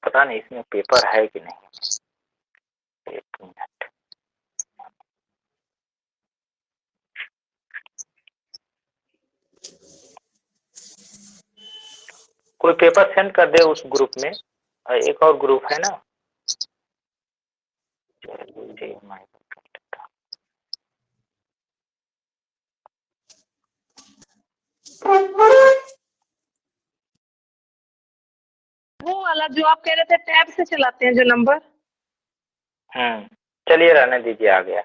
पता नहीं इसमें पेपर है कि नहीं। एक मिनट। कोई पेपर सेंड कर दे उस ग्रुप में। एक और ग्रुप है ना, वो वाला जो आप कह रहे थे टैब से चलाते हैं जो नंबर। चलिए रहने दीजिए, आ गया।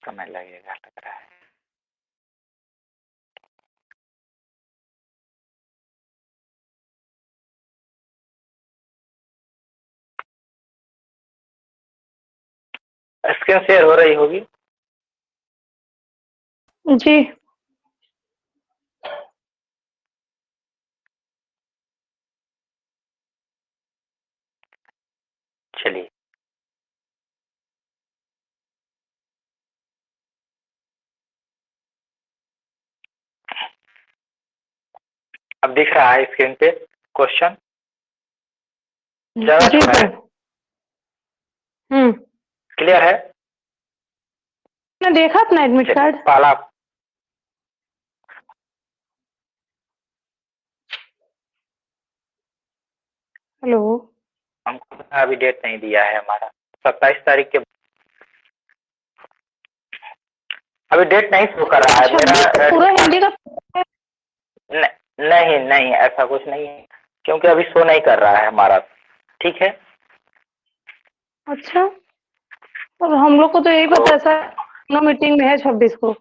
समय लगेगा लग रहा है। स्क्रीन शेयर हो रही होगी। जी चलिए, अब दिख रहा है स्क्रीन पे क्वेश्चन। जी सर। क्लियर है? मैंने देखा अपना एडमिट कार्ड। पहला हेलो, हमको अभी डेट नहीं दिया है हमारा, 27 तारीख के। अभी डेट नहीं शो कर रहा है मेरा। पूरा हिंदी का नहीं नहीं, ऐसा कुछ नहीं है, क्योंकि अभी शो नहीं कर रहा है हमारा। ठीक है। अच्छा, और हम लोग को तो यही पता है सर, मीटिंग में है 26 को।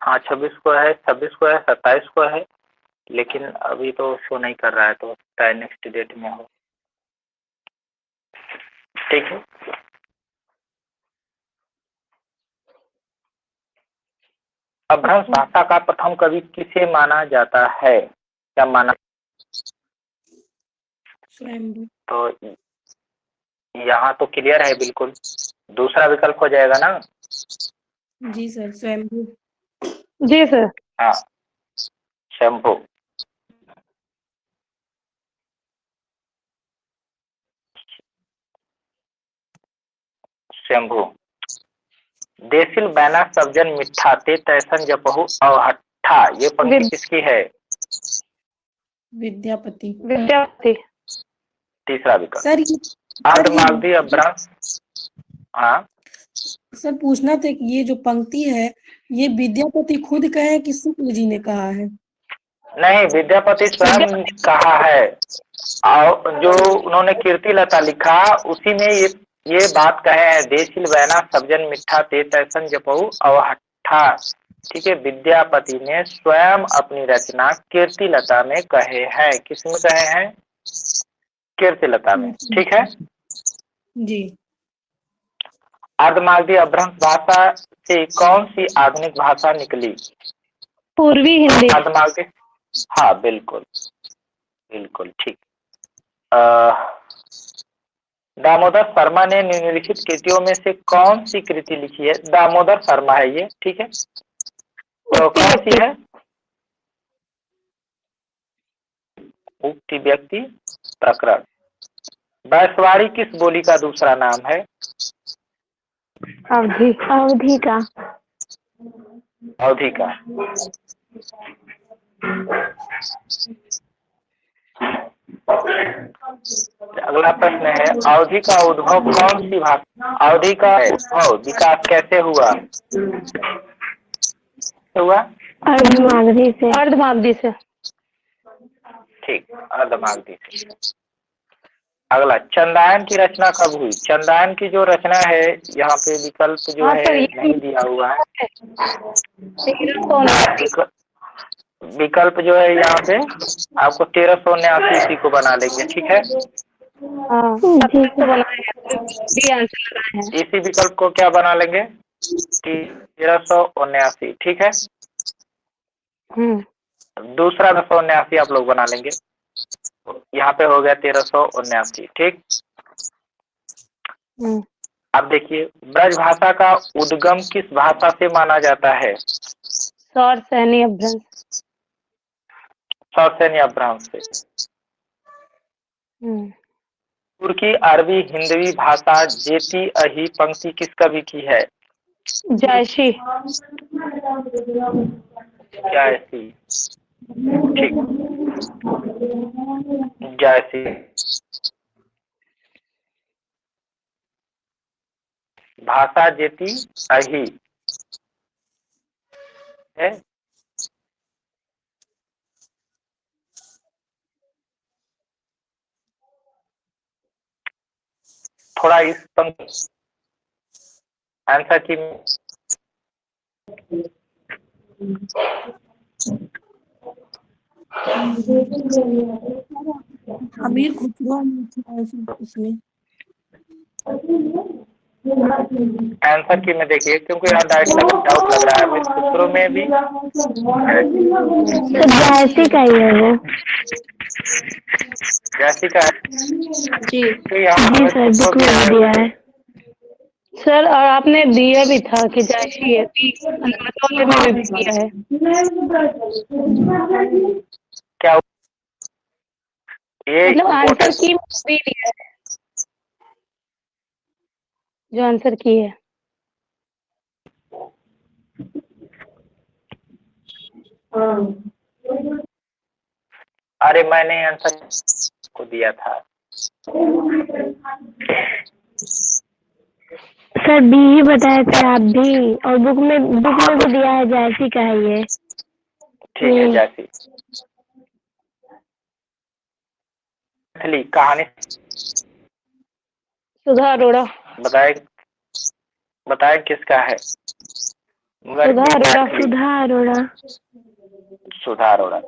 हाँ 26 को है, 26 को है, 27 को है, लेकिन अभी तो शो नहीं कर रहा है, तो शायद नेक्स्ट डेट में हो। ठीक है। अपभ्रंश भाषा का प्रथम कवि किसे माना जाता है? क्या माना? स्वयंभू। तो यहाँ तो क्लियर है बिल्कुल। दूसरा विकल्प हो जाएगा ना? जी सर, स्वयंभू। जी सर। हाँ, शंभू। शंभू। देसिल बैना सब्जन मिठा ते तैसन जपहु अवहट्ठा, ये पंक्ति किसकी है? विद्यापति। विद्यापति। तीसरा विकल्प सर अर्धमागधी अपभ्रंश। हाँ सर, पूछना था कि ये जो पंक्ति है ये विद्यापति खुद कहे कि शुक्ल जी ने कहा है? नहीं, विद्यापति स्वयं कहा है, और जो उन्होंने कीर्ति लता लिखा उसी में ये बात कहे हैं, देसिल बैना सब्जन मिठा ते तैसन जपहु अवहट्ठा। ठीक है, विद्यापति ने स्वयं अपनी रचना कीर्ति लता में कहे हैं। किस में कहे हैं? कीर्ति लता में। ठीक है। जी। अर्धमागधी अपभ्रंश भाषा से कौन सी आधुनिक भाषा निकली? पूर्वी हिंदी। अर्धमागधी, हाँ बिल्कुल बिल्कुल ठीक। दामोदर शर्मा ने निम्नलिखित कृतियों में से कौन सी कृति लिखी है? दामोदर शर्मा है ये। ठीक है, तो कौन सी है? उक्ति व्यक्ति प्रकरण। बैसवाड़ी किस बोली का दूसरा नाम है? अवधि। अवधि का। अवधि का। अगला प्रश्न है, अवधि का उद्भव कौन सी भाषा? अवधि का उद्भव विकास कैसे हुआ? अर्धमागधी से। अर्धमागधी से। ठीक, अर्धमागधी से। अगला, चंदायन की रचना कब हुई? चंदायन की जो रचना है, यहाँ पे विकल्प जो है नहीं दिया हुआ है। विकल्प जो है यहाँ पे आपको 1389 ईस्वी को बना लेंगे। ठीक है। इसी विकल्प को क्या बना लेंगे? 1389। ठीक है। दूसरा 1379 आप लोग बना लेंगे। यहाँ पे हो गया 1379। ठीक। अब देखिए, ब्रज भाषा का उद्गम किस भाषा से माना जाता है? सौरसेनी अपभ्रंश। सौरसेनी अपभ्रंश से। तुर्की, अरबी, हिंदवी भाषा जेती अही पंक्ति किस कवि की है? जायसी। जायसी। ठीक, जायसी। भाषा जेती अही है। थोड़ा इस पंक्ति आंसर की अमीर खुसरो इसमें आंसर की में देखिए, क्योंकि यहाँ डाउट लग रहा है। अमीर खुसरो में भी जायसी का ही है वो। जायसी का है। जी तो यहाँ जी सर, बुक में दिया है सर, और आपने दिया भी था कि जायसी है, मसौले में भी दिया है। क्या ये मतलब आंसर इम्पोर्टेंट की भी दिया है, जो आंसर की है। अरे मैंने आंसर को दिया था। सर बी ही बताया थे आप भी, और बुक में भी दिया है जायसी का है ये। ठीक है, जायसी। कहानी सुधा अरोड़ा। बताए बताए किसका है? सुधा अरोड़ा। सुधा अरोड़ा। सुधा अरोड़ा।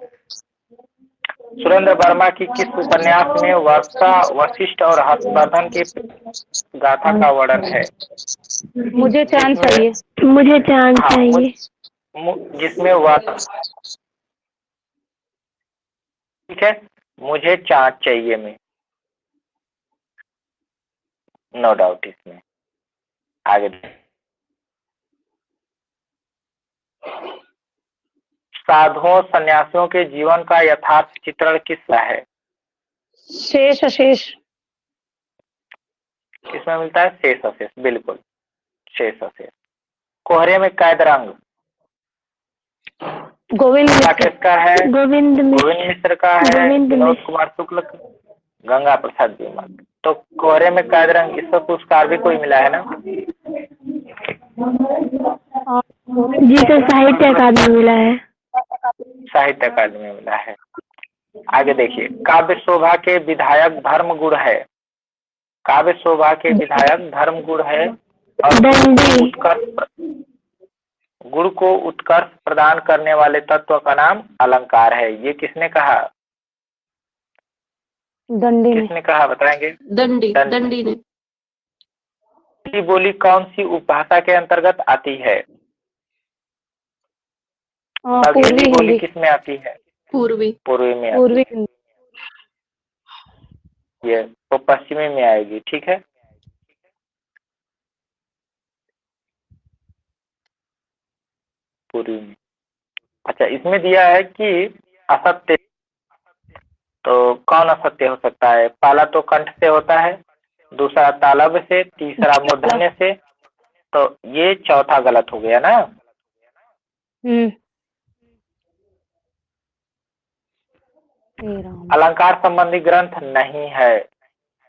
सुरेंद्र वर्मा की किस उपन्यास में वर्षा, वशिष्ठ और हर्षवर्धन की गाथा का वर्णन है? मुझे चांद चाहिए। मुझे चांद चाहिए। जिसमें वह ठीक है, मुझे चांद चाहिए में नो डाउट इसमें। आगे साधुओं सन्यासियों के जीवन का यथार्थ चित्रण किसका है? शेष अशेष। किसमें मिलता है? शेष अशेष, बिल्कुल शेष अशेष। कोहरे में कैद रंग गोविंद मिश्र। किसका है? गोविंद मिश्र का है। विनोद कुमार शुक्ल, गंगा प्रसाद बीमा। तो कोहरे में कैद रंग, इसका पुरस्कार भी कोई मिला है ना? जी सर, साहित्य अकादमी मिला है। साहित्य अकादमी मिला है। आगे देखिए, काव्य शोभा के विधायक धर्म गुण है। काव्य शोभा के विधायक धर्म गुण है और गुण को उत्कर्ष प्रदान करने वाले तत्व का नाम अलंकार है। ये किसने कहा? दंडी ने। किसने कहा, बताएंगे? दंडी ने। बोली कौन सी उपभाषा के अंतर्गत आती है? पूर्वी बोली हिंदी। किस में आती है? पूर्वी में पूर्वी आती है। ये तो पश्चिमी में आएगी। ठीक है, पूर्वी में। अच्छा, इसमें दिया है कि असत्य, तो कौन असत्य हो सकता है? पहला तो कंठ से होता है, दूसरा तालब से, तीसरा मूर्धन्य से, तो ये चौथा गलत हो गया ना। अलंकार संबंधी ग्रंथ नहीं है।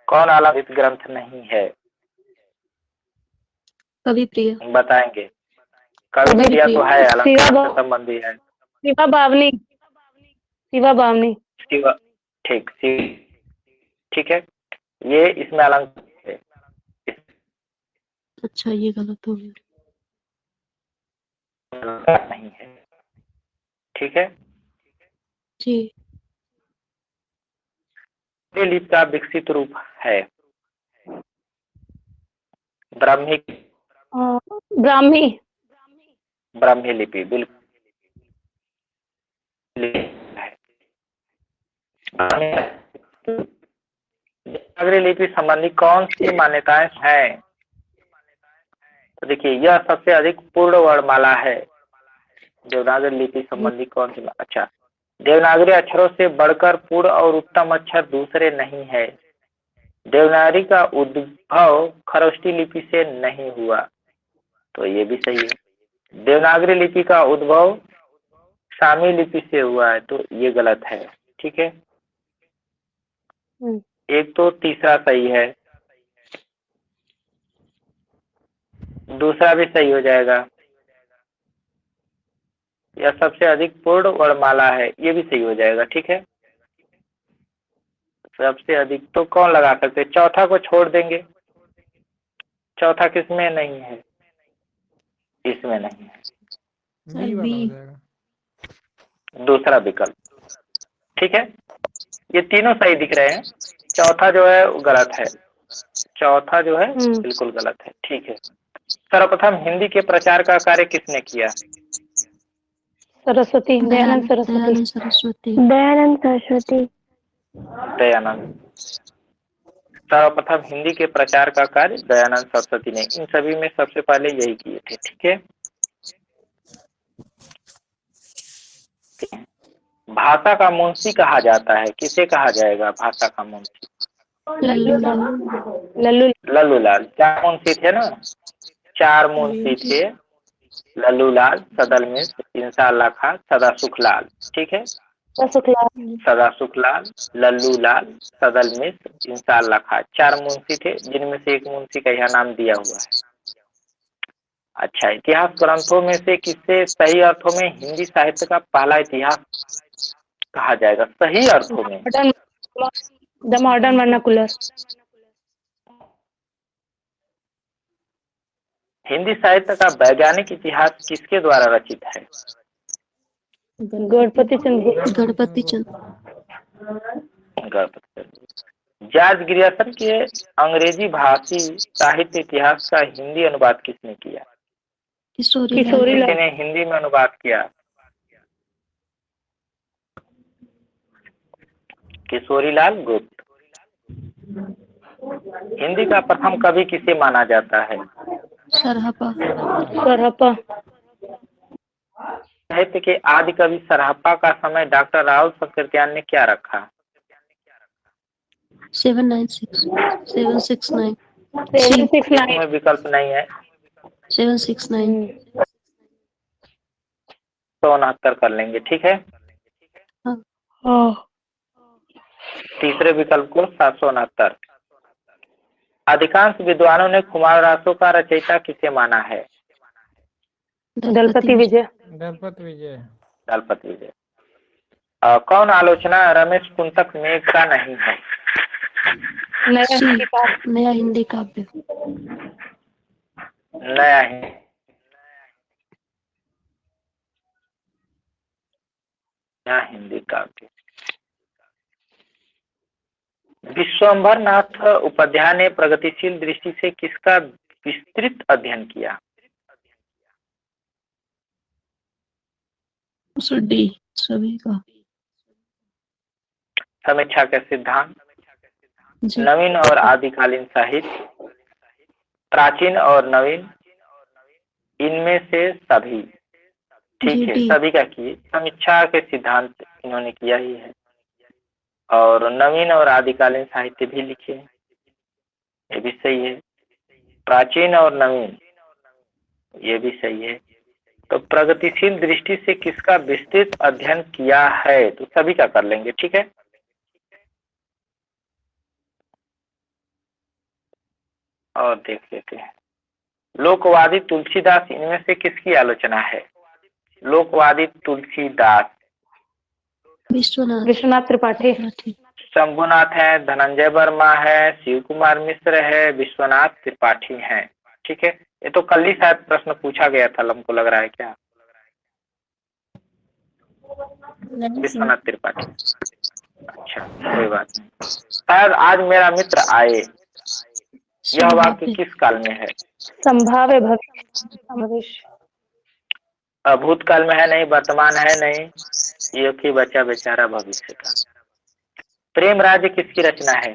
कौन अलंकृत ग्रंथ नहीं है? कवि प्रिय। बताएंगे? कवि प्रिय तो है, अलंकार से संबंधी है। शिवा बावनी। शिवा बावनी। शिवा, ठीक ठीक है, ये इसमें अलंकार है। अच्छा, ये गलत हो गया। नहीं है। ठीक है जी। लिपि का विकसित रूप है ब्राह्मी। ब्राह्मी। ब्राह्मी लिपि, बिल्कुल देवनागरी लिपि संबंधी कौन सी मान्यताएं हैं? तो देखिए यह सबसे अधिक पूर्ण वर्णमाला है। देवनागरी लिपि संबंधी कौन सी? अच्छा, देवनागरी अक्षरों से बढ़कर पूर्ण और उत्तम अक्षर दूसरे नहीं है। देवनागरी का उद्भव खरोष्टी लिपि से नहीं हुआ, तो ये भी सही है। देवनागरी लिपि का उद्भव सामी लिपि से हुआ है, तो ये गलत है। ठीक है, एक तो तीसरा सही है, दूसरा भी सही हो जाएगा। यह सबसे अधिक पूर्ण वर्णमाला है, ये भी सही हो जाएगा। ठीक है, सबसे अधिक तो कौन लगा सकते? चौथा को छोड़ देंगे। चौथा किसमें नहीं है? इसमें नहीं है, सर बी। दूसरा विकल्प। ठीक है, ये तीनों सही दिख रहे हैं, चौथा जो है वो गलत है। चौथा जो है बिल्कुल गलत है। ठीक है, सर्वप्रथम हिंदी के प्रचार का कार्य किसने किया? सरस्वती, दयानंद सरस्वती। दयानंद सरस्वती। दयानंद सरस्वती। दयानंद। सर्वप्रथम हिंदी के प्रचार का कार्य दयानंद सरस्वती ने इन सभी में सबसे पहले यही किए थे। ठीक है, भाषा का मुंशी कहा जाता है, किसे कहा जाएगा भाषा का मुंशी? लल्लू लाल। लल्लू लल्लू लाल। चार मुंशी थे ना, चार मुंशी थे, लल्लू लाल, सदल मिश्र, इंसाअल्लाह खां, सदा सुखलाल। ठीक है, सदा सुखलाल, लल्लू लाल, सदल मिश्र, इंसाअल्लाह खां, चार मुंशी थे, जिनमें से एक मुंशी का यह नाम दिया हुआ है। अच्छा, इतिहास ग्रंथों में से किससे सही अर्थों में हिंदी साहित्य का पहला इतिहास कहा जाएगा? सही अर्थों में द मॉडर्न वर्नाकुलर। हिंदी साहित्य का वैज्ञानिक इतिहास किसके द्वारा रचित है? गणपति चंद्र। गणपति चंद। जॉर्ज ग्रियर्सन के अंग्रेजी भाषी साहित्य इतिहास का हिंदी अनुवाद किसने किया? किशोरी किसी ने हिंदी में अनुवाद किया? किशोरीलाल गुप्त। हिंदी का प्रथम कवि किसे माना जाता है? सरहपा। सरहपा। साहित्य के आदि कवि सरहपा का समय डॉक्टर राहुल शंकरदयाल ने क्या रखा? 796 769 में विकल्प नहीं है। 769 169 कर लेंगे। ठीक है, तीसरे विकल्प को 769। अधिकांश विद्वानों ने कुमारव्यासों का रचयिता किसे माना है? दलपति विजय। दलपति विजय। दलपति विजय। कौन आलोचना रमेश कुंतक मेघ का नहीं है? नया हिंदी काव्य। नया हिंदी काव्य। विश्वंभर नाथ उपाध्याय ने प्रगतिशील दृष्टि से किसका विस्तृत अध्ययन किया? डी सभी का। समीक्षा के सिद्धांत, नवीन और आदिकालीन साहित्य, प्राचीन और नवीन, इनमें से सभी। ठीक है, सभी का किए। समीक्षा के सिद्धांत इन्होंने किया ही है, और नवीन और आदिकालीन साहित्य भी लिखे, ये भी सही है। प्राचीन और नवीन, ये भी सही है। तो प्रगतिशील दृष्टि से किसका विस्तृत अध्ययन किया है? तो सभी का कर लेंगे। ठीक है, और देख लेते हैं। लोकवादी तुलसीदास, इनमें से किसकी आलोचना है? लोकवादी तुलसीदास। विश्वनाथ त्रिपाठी। शंभुनाथ है, धनंजय वर्मा है, शिव कुमार मिश्र है, विश्वनाथ त्रिपाठी हैं। ठीक है, ये तो कल ही शायद प्रश्न पूछा गया था, हमको लग रहा है क्या? विश्वनाथ त्रिपाठी। अच्छा, कोई बात नहीं। शायद आज मेरा मित्र आए, यह वाक्य किस काल में है? संभाव्य भविष्य। भूतकाल में है नहीं, वर्तमान है नहीं, ये कि बच्चा बेचारा भविष्य का। प्रेम राज्य किसकी रचना है?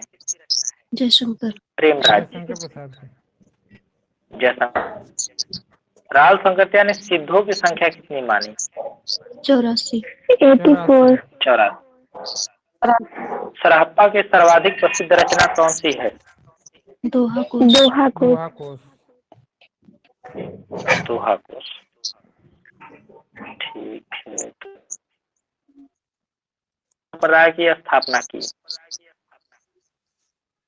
जयशंकर। प्रेम राज्य जयशंकर प्रसाद की। जयशंकर। राहुल शंकरत्या ने सिद्धों की संख्या कितनी मानी? 84। 84। 84। सरहप्पा की सर्वाधिक प्रसिद्ध रचना कौन सी है? दोहा कोश। दोहा कोश। दोहा कोश। दोहा कोश। ठीक है। संप्रदाय की स्थापना की?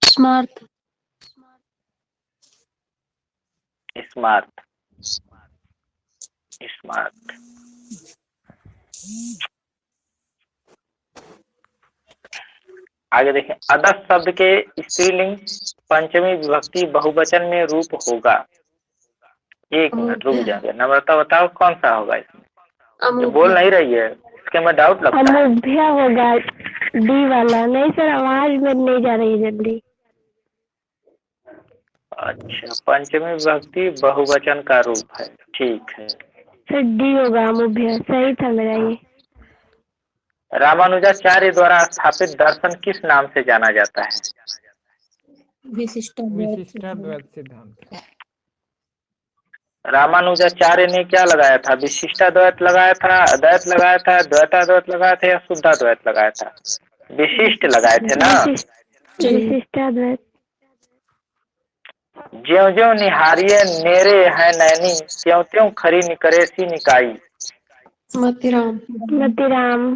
स्मार्त। स्मार्त। स्मार्त। आगे देखें, अदस शब्द के स्त्रीलिंग पंचमी विभक्ति बहुवचन में रूप होगा। एक मिनट रुक जाओगे, नम्रता बताओ कौन सा होगा इसमें? जो बोल नहीं रही है उसके में डाउट लगता है। अमुभ्य होगा, डी वाला। नहीं सर, आवाज में नहीं जा रही है जल्दी। अच्छा, पंचमी विभक्ति बहुवचन का रूप है, ठीक है। सर डी होगा, अमुभ्य। सही था मेरा ये। रामानुजाचार्य द्वारा स्थापित दर्शन किस नाम से जाना जाता है? विशिष्टाद्वैत सिद्धांत। रामानुजाचार्य ने क्या लगाया था? विशिष्टाद्वैत लगाया था, अद्वैत लगाया था, द्वैताद्वैत लगाया था या शुद्धाद्वैत लगाया था? विशिष्ट लगाए थे ना। विशिष्टाद्वैत। ज्यों ज्यों निहारिये नेरे है नैनी, त्यों त्यों खरी निकरे सी निकाई। मतिराम। मतिराम।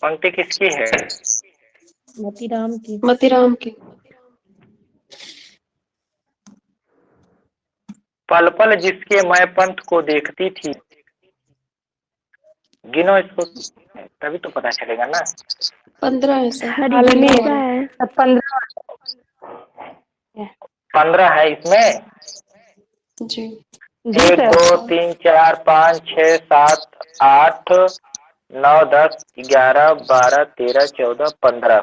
पंक्ति किसकी है? मतिराम की। मतिराम की। पल पल जिसके मैं पंथ को देखती थी। गिनो इसको, तभी तो पता चलेगा ना। 15 है सर। 15 है इसमें। जी। 1 2 3 4 5 6 7 8 9 10 11 12 13 14 15।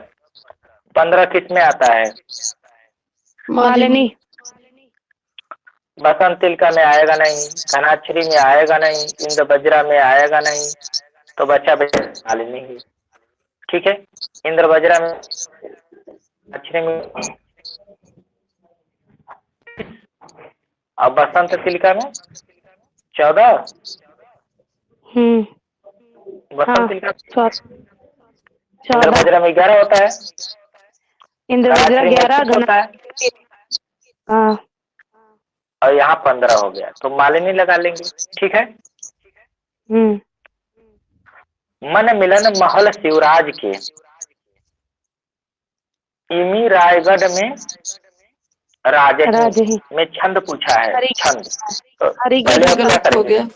15 किस में आता है? मालिनी। बसंत तिलका में आएगा नहीं, घनाक्षरी में आएगा नहीं, इंद्र वज्रा में आएगा नहीं, तो बच्चा मालिनी ही। ठीक है, इंद्र वज्रा में, अक्षरी में और बसंत तिलका में 14। बसंत तिलका इंद्र वज्रा में 11 होता है। इंद्र वज्रा 11 होता है। हाँ, और यहाँ 15 हो गया, तो मालिनी लगा लेंगे। ठीक है। मन मिलन महल शिवराज के, इमी रायगढ़ में राजही में छंद पूछा है। छंद तो पहले गलत हो गया,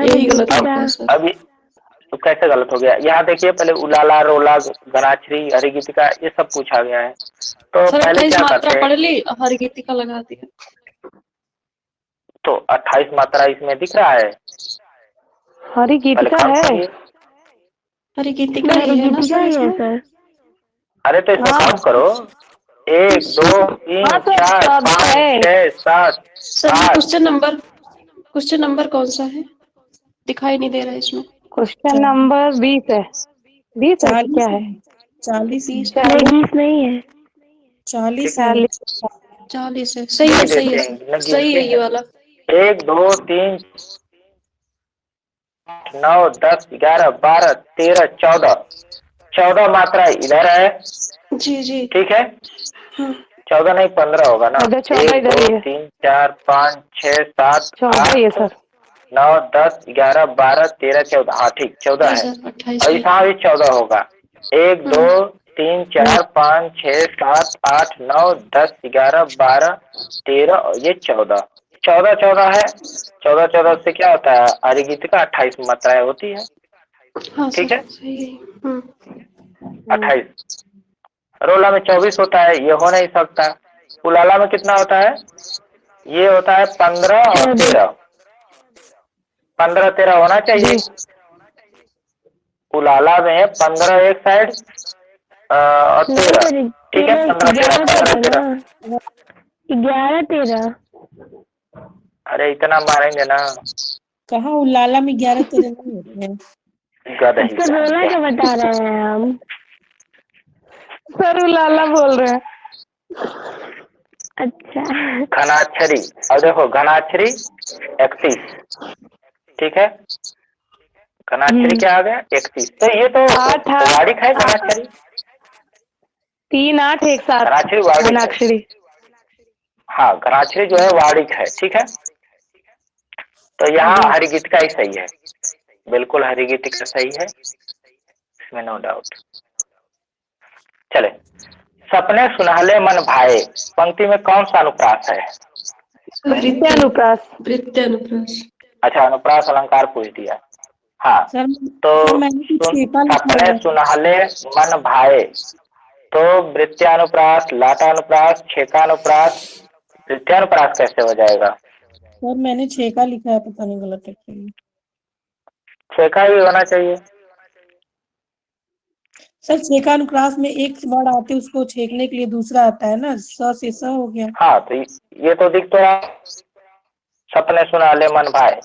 यही गलत हो गया सर। अभी तो कैसे गलत हो गया? यहाँ देखिए, पहले उलाला, रोला, गणाक्षरी, हरिगीतिका ये सब पूछा गया है। तो सर पहले 28 क्या मात्रा करते पढ़ हैं? ली, हरिगीतिका लगा दिया। तो 28 मात्रा इसमें दिख रहा है। हरिगीतिका है। हरिगीतिका ही है ना सर इसमें? अरे तो इसमें काउंट करो, 1 2 3 4 5 6 7 सर क्वेश्चन नंबर कौन सा है? दिखाई नहीं दे रहा है इसमें। क्वेश्चन नंबर 20 है। 20 है क्या है? 40 नहीं है, 40 है। सही है ये वाला। 1 2 3 9 10 11 12 13 14 मात्रा इधर है। जी ठीक है। 14 नहीं 15 होगा ना। 1 2 3 4 5 6 7 8 9 10 11 12 13 14। हाँ ठीक, 14 है। और यहाँ भी 14 होगा। 1 2 3 4 5 6 7 8 9 10 11 12 13 और ये 14 है। 14 से क्या होता है? हरिगीतिका 28 मात्राएं होती है। ठीक है। 28। रोला में 24 होता है, ये हो नहीं सकता। उलाला में कितना होता है? ये होता है 15 और 13। 15 13 होना चाहिए। उलाला में 15 एक साइड और 13। ठीक है, 15 11 13। अरे इतना मारेंगे ना। कहाँ उलाला में 11 13 नहीं होते हैं। गदही रोला का बता रहे हैं हम। सर लाला बोल रहे हैं। अच्छा। घनाक्षरी, और देखो घनाक्षरी 31, ठीक है, घनाक्षरी क्या आ गया 31, तो ये तो 8 वार्षिक है घनाक्षरी, 3 8 1 7 घनाक्षरी वार्षिक है। घनाक्षरी। हाँ घनाक्षरी जो है वार्षिक है, ठीक है, तो यहाँ जी। हरिगीत का ही सही है, बिल्कुल हरिगीत का सही है, इसमें नो डाउट। चले, सपने सुनहले मन भाए, पंक्ति में कौन सा अनुप्रास है? वृत्यानुप्रास। वृत्यानुप्रास। अच्छा अनुप्रास अलंकार पूछ दिया। हाँ सर तो सर मैंने कुछ छेका लिखा सपने हुआ है। सुनहले मन भाए, तो वृत्यानुप्रास, लाटानुप्रास, छेकानुप्रास, वृत्यानुप्रास कैसे हो जाएगा? सर मैंने छेका लिखा है, पता नहीं गलत है क्या ये। छेका ही होना चाहिए। सर छेकानुप्रास में एक वर्ड आते उसको छेकने के लिए दूसरा आता है ना, स से स हो गया। हाँ तो ये तो दिख तो रहा, सपने सुनहले मन भाए,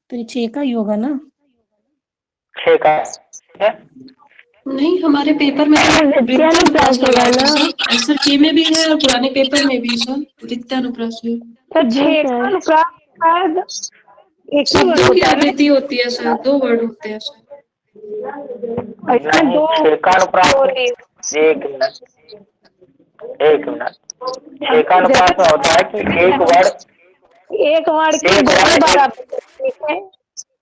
तो ये छेका ही होगा ना। छेका है? नहीं, हमारे पेपर में तो वृत्यानुप्रास लगा है सर, आंसर के में भी है और पुराने पेपर में भी सर वृत्यानुप्रास है। सर छेकानुप्रास शायद एक ही वर्ड शब्दों की होता है ना, आवृत्ति होती है सर, 2 वर्ड होते हैं सर। इसमें नहीं 2 छेकानुप्रास हो में, रही है। एक मिनट, एक मिनट, छेकानुप्रास में होता है कि एक वर्ड, एक वर्ड की एक 2 वर्ड बार एक, आवृत्ति है,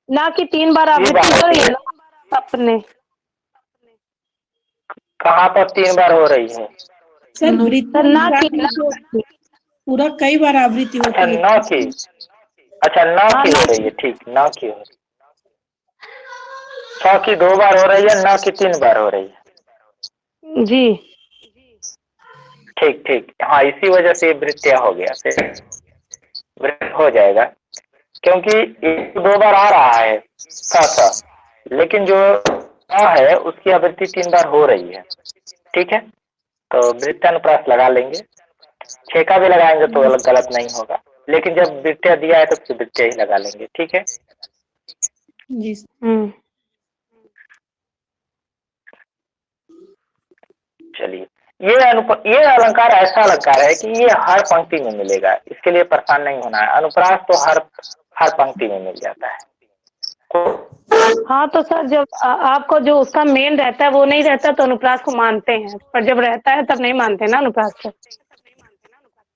ना कि 3 बार ये आवृत्ति बात हो रही होती है है। ना अपने। कहाँ पर 3 बार हो रही है? Sir no. सर ना वृत्यानुप्रास कि में तो पूरा कई बार आवृत्ति अच्छा होती है। नौ की, अच्छा नौ हाँ की हो ना रही है, ठीक, 9 की हो रही है, 100 की 2 बार हो रही है, 9 की 3 बार हो रही है, जी। ठीक ठीक, हाँ इसी वजह से वृत्या हो गया, फिर वृत्त हो जाएगा, क्योंकि 1 2 बार आ रहा है सा, लेकिन जो है उसकी आवृत्ति 3 बार हो रही है, ठीक है, तो वृत्तानुप्रास लगा लेंगे, छेका भी लगाएंगे तो गलत नहीं होगा, लेकिन जब वृत्या दिया है तो फिर वृत्या ही लगा लेंगे, ठीक है। जी। चलिए, ये अलंकार ऐसा अलंकार है कि ये हर पंक्ति में मिलेगा, इसके लिए परेशान नहीं होना है, अनुप्रास तो हर पंक्ति में मिल जाता है। हाँ तो सर जब आपको जो उसका मेन रहता है वो नहीं रहता तो अनुप्रास को मानते हैं, पर जब रहता है तब नहीं मानते ना अनुप्रास को।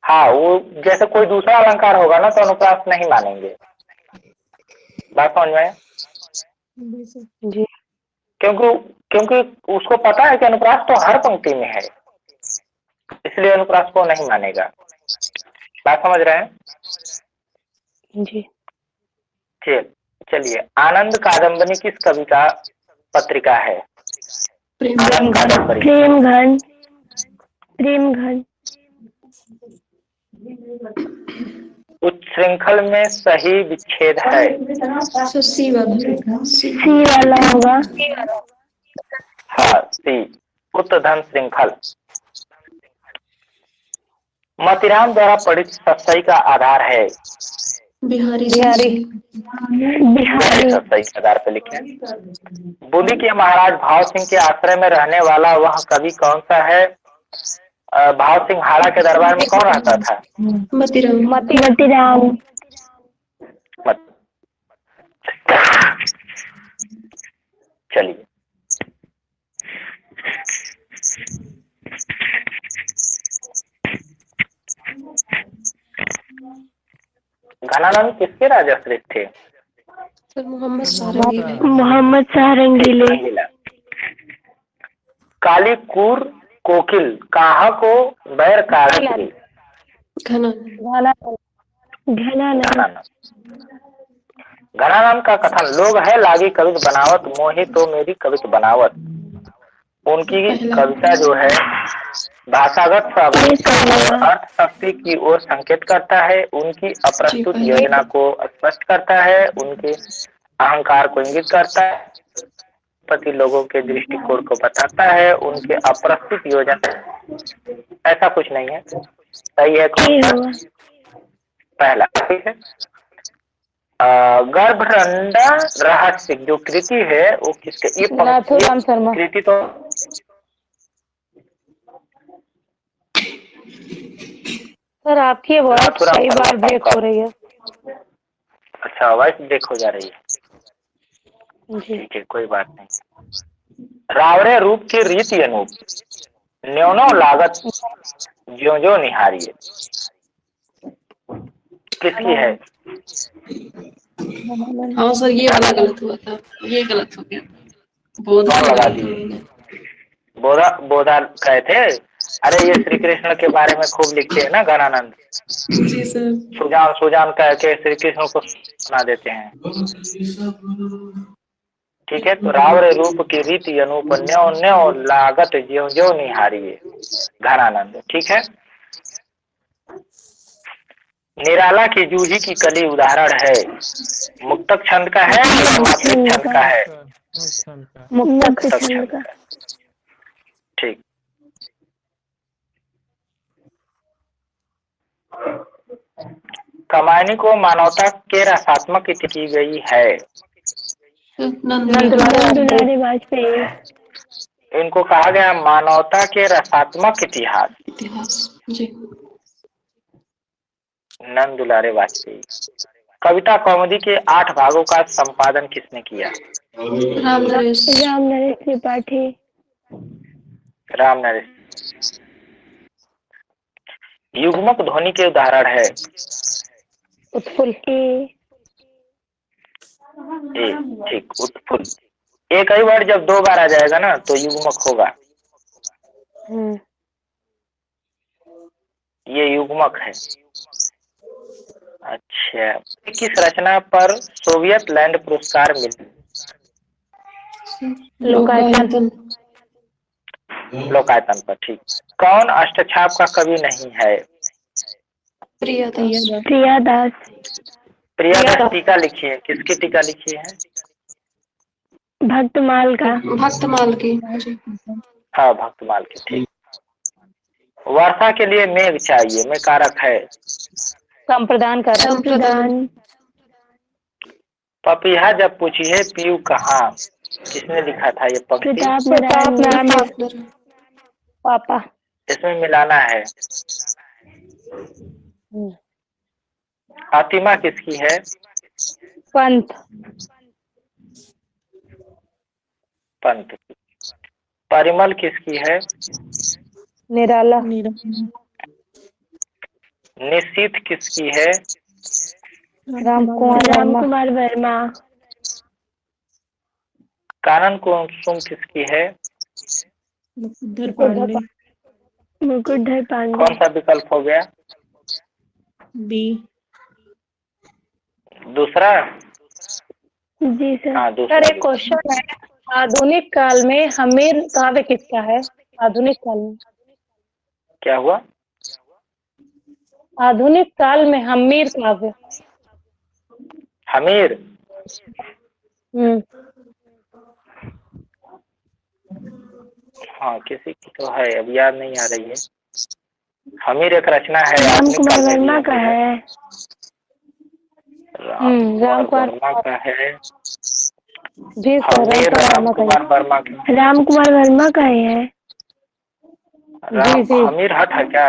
हाँ वो जैसे कोई दूसरा अलंकार होगा ना तो अनुप्रास नहीं मानेंगे, बात समझ में आया? जी। क्योंकि उसको पता है कि अनुप्रास तो हर पंक्ति में है, इसलिए अनुप्रास को नहीं मानेगा, बात समझ रहे हैं? जी। चलिए, आनंद कादम्बनी किस कवि का पत्रिका है? आनंद कादम्बनी, प्रेमघन। प्रेमघन। उच्छृंखल में सही विच्छेद है? सर सी वाला, सी। सी वाला होगा। हाँ सी, उत्तधन श्रृंखल। मोतीराम द्वारा पढ़ित सत्सई का आधार है? बिहारी बिहारी। बिहारी। सत्सई के आधार पर लिखे। बूंदी के महाराज भाव सिंह के आश्रय में रहने वाला वह कवि कौन सा है? भाव सिंह हाड़ा के दरबार में कौन रहता था? मतीराम। मतीराम। चलिए, घनानंद किसके राजाश्रित थे? सर मोहम्मद सारंगी। मोहम्मद सारंगीले। कालीकूर कोकिल काहा को बैर कारी? घनानंद। घनानंद का कथन, लोग है लागी कवित बनावत, मोहि तो मेरी कवित बनावत। उनकी कविता जो है भाषागत और अर्थ शक्ति की ओर संकेत करता है, उनकी अप्रस्तुत योजना को स्पष्ट करता है, उनके अहंकार को इंगित करता है, पति लोगों के दृष्टिकोण को बताता है, उनके अप्रस्तुत योजना, ऐसा कुछ नहीं है, सही है कौन सा? पहला, ठीक है। गर्भरंडा रहस्य जो कृति है वो किसके? ये नाथूराम शर्मा। कृति तो सर आपकी आवाज रातुराम कई बार सर्वोत्तम ब्रेक का। हो रही है। अच्छा, आवाज ब्रेक हो जा रही है। जी ठीक है, कोई बात नहीं। रावरे रूप की रीति अनूप, न्योनो लागत ज्यो ज्यो निहारिये, किसकी है? हाँ सर, ये वाला गलत हुआ था, ये गलत हो गया। बोधा कौन लगा लगाया था दिए? मैंने। बोधा बोधा कहे थे। अरे ये श्री कृष्ण के बारे में खूब लिखते हैं ना गणानंद। जी सर। सुजान सुजान कह के श्री कृष्ण को सुना देते हैं। ठीक है, तो रावरे रूप की रीति अनूप, न्यो न्यो लागत ज्यो ज्यो निहारिये, घनानंद। ठीक है। निराला की जूही की कली उदाहरण है, मुक्तक छंद का है कि समापनिक छंद का है? मुक्त का। मुक्त मुक्तक छंद छंद का। का। ठीक। कमायनी को मानवता के रसात्मक की गई है। नंद दुलारे वाजपेयी। इनको कहा गया मानवता के रसात्मक इतिहास। इतिहास। जी। नंद दुलारे वाजपेयी। कविता कौमुदी के 8 भागों का संपादन किसने किया? राम नरेश। राम नरेश त्रिपाठी। राम नरेश। युग्मक ध्वनि के उदाहरण है? उत्फुल्ल। ए, ठीक, उत्फुल्ल। एक ही वर्ड जब 2 बार आ जाएगा ना तो युग्मक होगा। ये युग्मक है। अच्छा, किस रचना पर सोवियत लैंड पुरस्कार मिला? लोकायतन। लोकायतन पर। ठीक। कौन अष्टछाप का कवि नहीं है? प्रियदास। प्रियादास। प्रियादास टीका लिखी है, किसकी टीका लिखी है? भक्तमाल का। भक्तमाल की। हाँ, भक्तमाल की। ठीक। वर्षा के लिए मेघ चाहिए, में कारक है? संप्रदान कर। संप्रदान। पपीहा जब पूछिए पीयू कहाँ, किसने लिखा था ये पंक्ति? प्रताप नारायण। पापा। इसमें मिलाना है। आतिमा किसकी है? पंत। पंत की। परिमल किसकी है? निराला। निशीथ किसकी है? राम कुमार वर्मा। कानन कुसुम किसकी है? मुकुटधर पांडे। कौन सा विकल्प हो गया? बी। दूसरा। जी सर। हाँ, दूसरा। सर एक क्वेश्चन है, आधुनिक काल में हमीर काव्य किसका है? आधुनिक काल में। क्या हुआ? आधुनिक काल में हमीर काव्य। हमीर। हाँ, किसी की तो है, अब याद नहीं आ रही है। हमीर एक रचना है। राम कुमार वर्मा का है। राम कुमार वर्मा का है। जी सर, हमीर राम कुमार वर्मा का। राम कुमार वर्मा का ही है। जी। हमीर हट है क्या?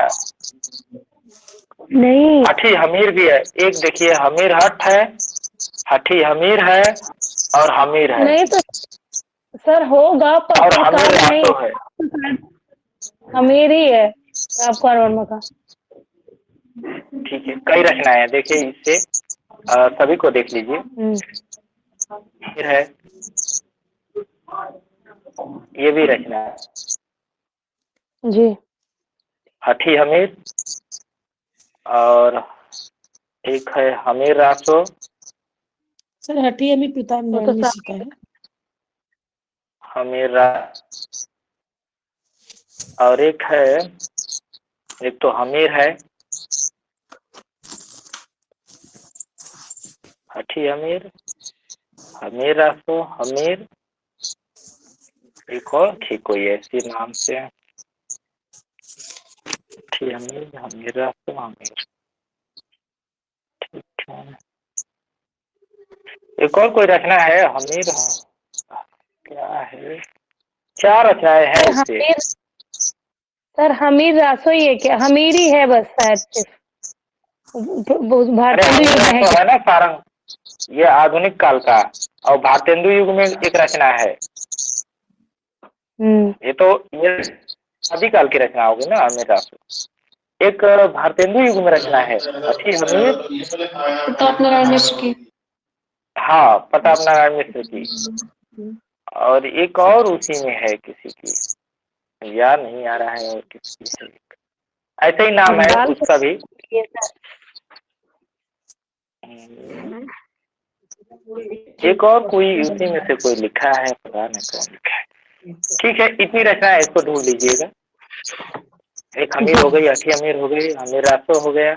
नहीं। हठी हमीर भी है। एक देखिए, हमीर हट है, हठी हमीर है और हमीर है। नहीं तो सर होगा और हमीर नहीं, रासो है। हमीर ही है राम कुमार वर्मा का। ठीक है, कई रचनाएं हैं, देखिए इससे सभी को देख लीजिए। हमीर है, ये भी रचना है। जी। हठी हमीर और एक है हमीर रासो। सर हठी हमें प्रताप नारायण मिश्र का है। हमीर और एक है, एक तो हमीर है, हठी हमीर, हमीर रासो, हमीर, एक और थी कोई ऐसी नाम से, हठी हमीर, हमीर रासो, हमीर। ठीक है, एक और कोई रचना है हमीर, क्या है? 4 रचनाएं हैं इससे। सर हमीर रासो ही है क्या? हमीर ही है बस शायद सिर्फ। अरे भारतेंदु युग में है तो क्या? है ना सारंग, ये आधुनिक काल का, और भारतेंदु युग में एक रचना है। ये तो ये आदिकाल की रचना होगी ना अमिता। एक भारतेंदु युग में रचना है अच्छी हमीर। प्रताप नारायण मिश्र की। हाँ, प्रताप नारायण मिश्र की। और एक और उसी में है किसी की, याद नहीं आ रहा है और किसकी है, ऐसे ही नाम है दाल उसका भी। ये सर। एक और कोई उसी में से कोई लिखा है, पता नहीं कौन लिखा है। ठीक है, इतनी रचना है, इसको ढूंढ लीजिएगा। एक अमीर हो गई, अठी अमीर हो गई, अमीर रासो हो गया,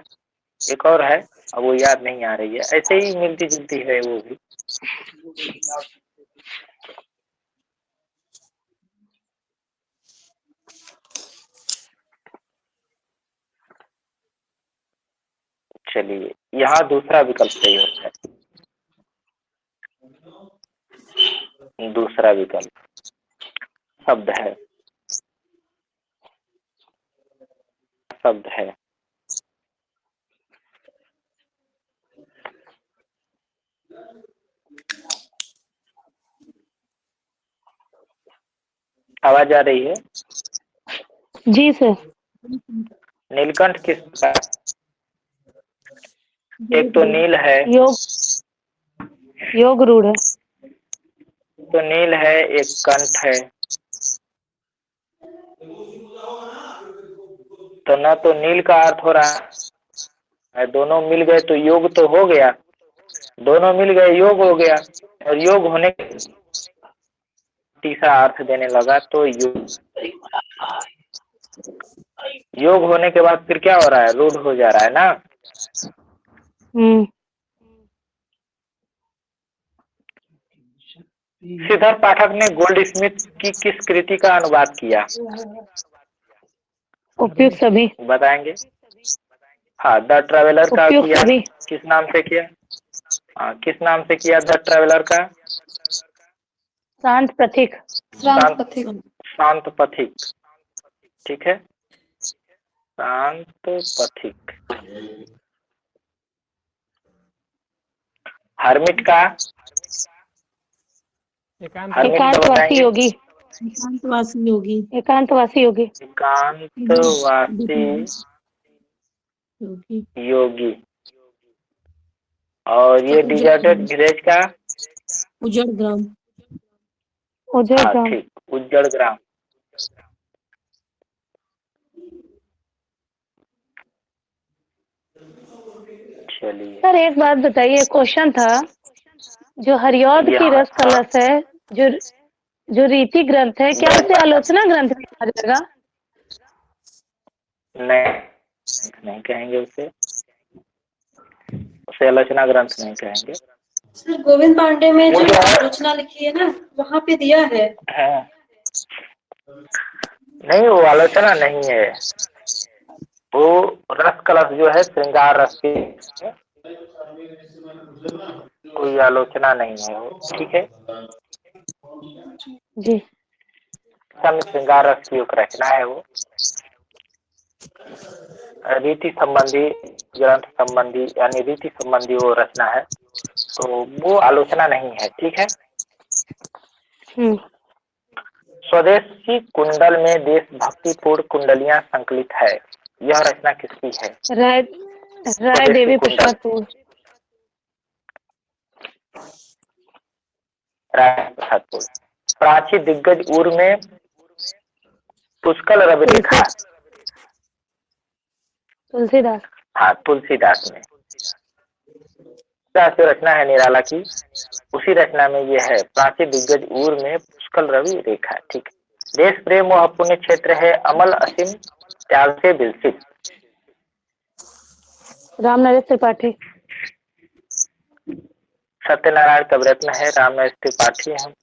एक और है, अब वो याद नहीं आ रही है। ऐसे ही मिलती जुलती है वो भी। चलिए, यहाँ दूसरा विकल्प सही होता है। दूसरा विकल्प शब्द है, शब्द है। आवाज आ रही है? जी सर। नीलकंठ किस प्रकार? एक तो नील है, योग, योग रूढ़ है। तो नील है, एक कंठ है। तो न तो नील का अर्थ हो रहा है, दोनों मिल गए तो योग तो हो गया, दोनों मिल गए योग हो गया, और योग होने तीसरा अर्थ देने लगा तो योग होने के बाद फिर क्या हो रहा है, रूढ़ हो जा रहा है ना। सिद्धार्थ पाठक ने गोल्ड स्मिथ की किस कृति का अनुवाद किया? उपयुक्त सभी। बताएंगे? हाँ, द ट्रेवलर का उपयुक्त किया, सभी। किस नाम से किया? हाँ, किस नाम से किया द ट्रेवलर का? शांत प्रतीक। शांत पथिक। ठीक है, शांत पथिक। हर्मिट का? एकांतवासी योगी। एकांतवासी योगी। एकांतवासी योगी। एकांतवासी योगी। और ये डिजर्टेड विलेज का? उजड़ ग्राम। उजड़ हाँ ग्राम। ठीक, उज्जड़ ग्राम। चलिए सर एक बात बताइए, क्वेश्चन था, जो हरिऔध की रस कलश है, जो जो रीति ग्रंथ है, क्या उसे आलोचना ग्रंथ में कहा जाएगा? नहीं कहेंगे उसे, उसे आलोचना ग्रंथ नहीं कहेंगे। सर गोविंद पांडे में जो आलोचना लिखी है ना, वहाँ पे दिया है। नहीं, वो आलोचना नहीं है, वो रस कलश जो है श्रृंगार रस की, कोई आलोचना नहीं है वो। ठीक है जी। श्रृंगार रस की एक रचना है वो, रीति संबंधी, ग्रंथ संबंधी यानी रीति संबंधी वो रचना है, तो वो आलोचना नहीं है। ठीक है। स्वदेशी कुंडल में देशभक्तिपूर्ण कुंडलियां संकलित है, यह रचना किसकी है? राय देवी प्रसाद पुर। राय प्रसाद पुर। प्राची दिग्गज उर में पुष्कल रवि लिखा? तुलसीदास। हाँ, तुलसीदास ने। जो रचना है निराला की, उसी रचना में ये है, प्राची दिग्गज उर में पुष्कल रवि रेखा। ठीक। देश प्रेम वह पुण्य क्षेत्र है, अमल असीम त्याग से विलसित। रामनरेश त्रिपाठी। सत्यनारायण कविरत्न है, रामनरेश त्रिपाठी है,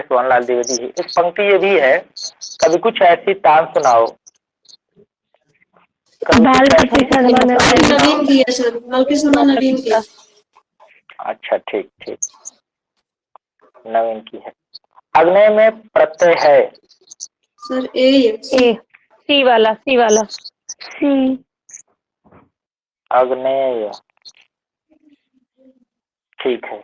सोहनलाल द्विवेदी है। एक पंक्ति ये भी है, कभी कुछ ऐसी तान सुनाओ। नवीन की है सर, बालकृष्ण नवीन की। अच्छा ठीक ठीक, नवीन की है। अग्नय में प्रत्यय है सर ए सी वाला सी। अग्नेय, ठीक है।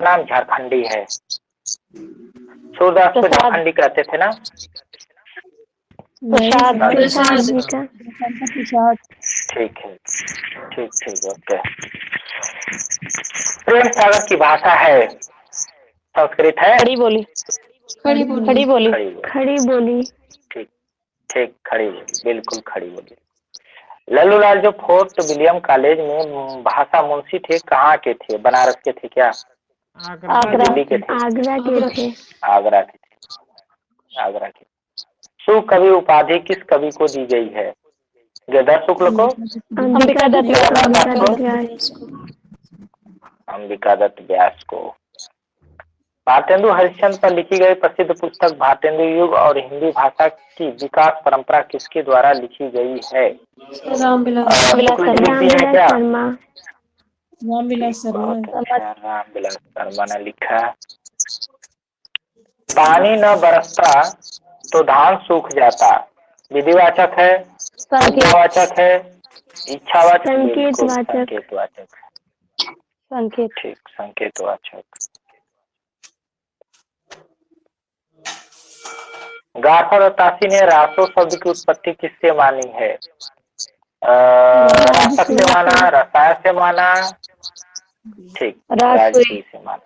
नाम झारखंडी है। सूरदास को प्रसाद। झारखंडी कहते थे ना। नहीं प्रसाद। सर, प्रसाद जी का प्रसाद। ठीक है, ठीक ठीक, ओके। प्रेम सागर की भाषा है संस्कृत है। खड़ी बोली। खड़ी बोली। खड़ी बोली। खड़ी बोली, खड़ी बोली। ठीक ठीक, खड़ी बोली, बिल्कुल खड़ी बोली। लल्लूलाल जो फोर्ट विलियम कॉलेज में भाषा मुंशी थे, कहाँ के थे? बनारस के थे क्या? आगरा। दिल्ली के थे? आगरा के थे। आगरा के थे, आगरा के। सुकवि उपाधि किस कवि को दी गई है? गदर शुक्ल को? अंबिका दत्त व्यास। अंबिका को? दत्त व्यास। अंबिका दत्त व्यास को। भारतेंदु हरिश्चंद्र पर लिखी गई प्रसिद्ध पुस्तक भारतेंदु युग और हिंदी भाषा की विकास परंपरा किसके द्वारा लिखी गई है? रामविलास। शुक्ल जी लिखती हैं क्या? शर्मा। रामविलास शर्मा। बहुत अच्छा, रामविलास शर्मा ने लिखा। पानी न बरसता तो धान सूख जाता, विधिवाचक है, आज्ञावाचक है, इच्छावाचक? बिल्कुल संकेतवाचक। संकेतवाचक है, संकेत। ठीक, संकेतवाचक। गाफर और ताशी ने रासो शब्द की उत्पत्ति किससे मानी है? रासक से माना, रसायन से माना, ठीक, राजसूय से माना।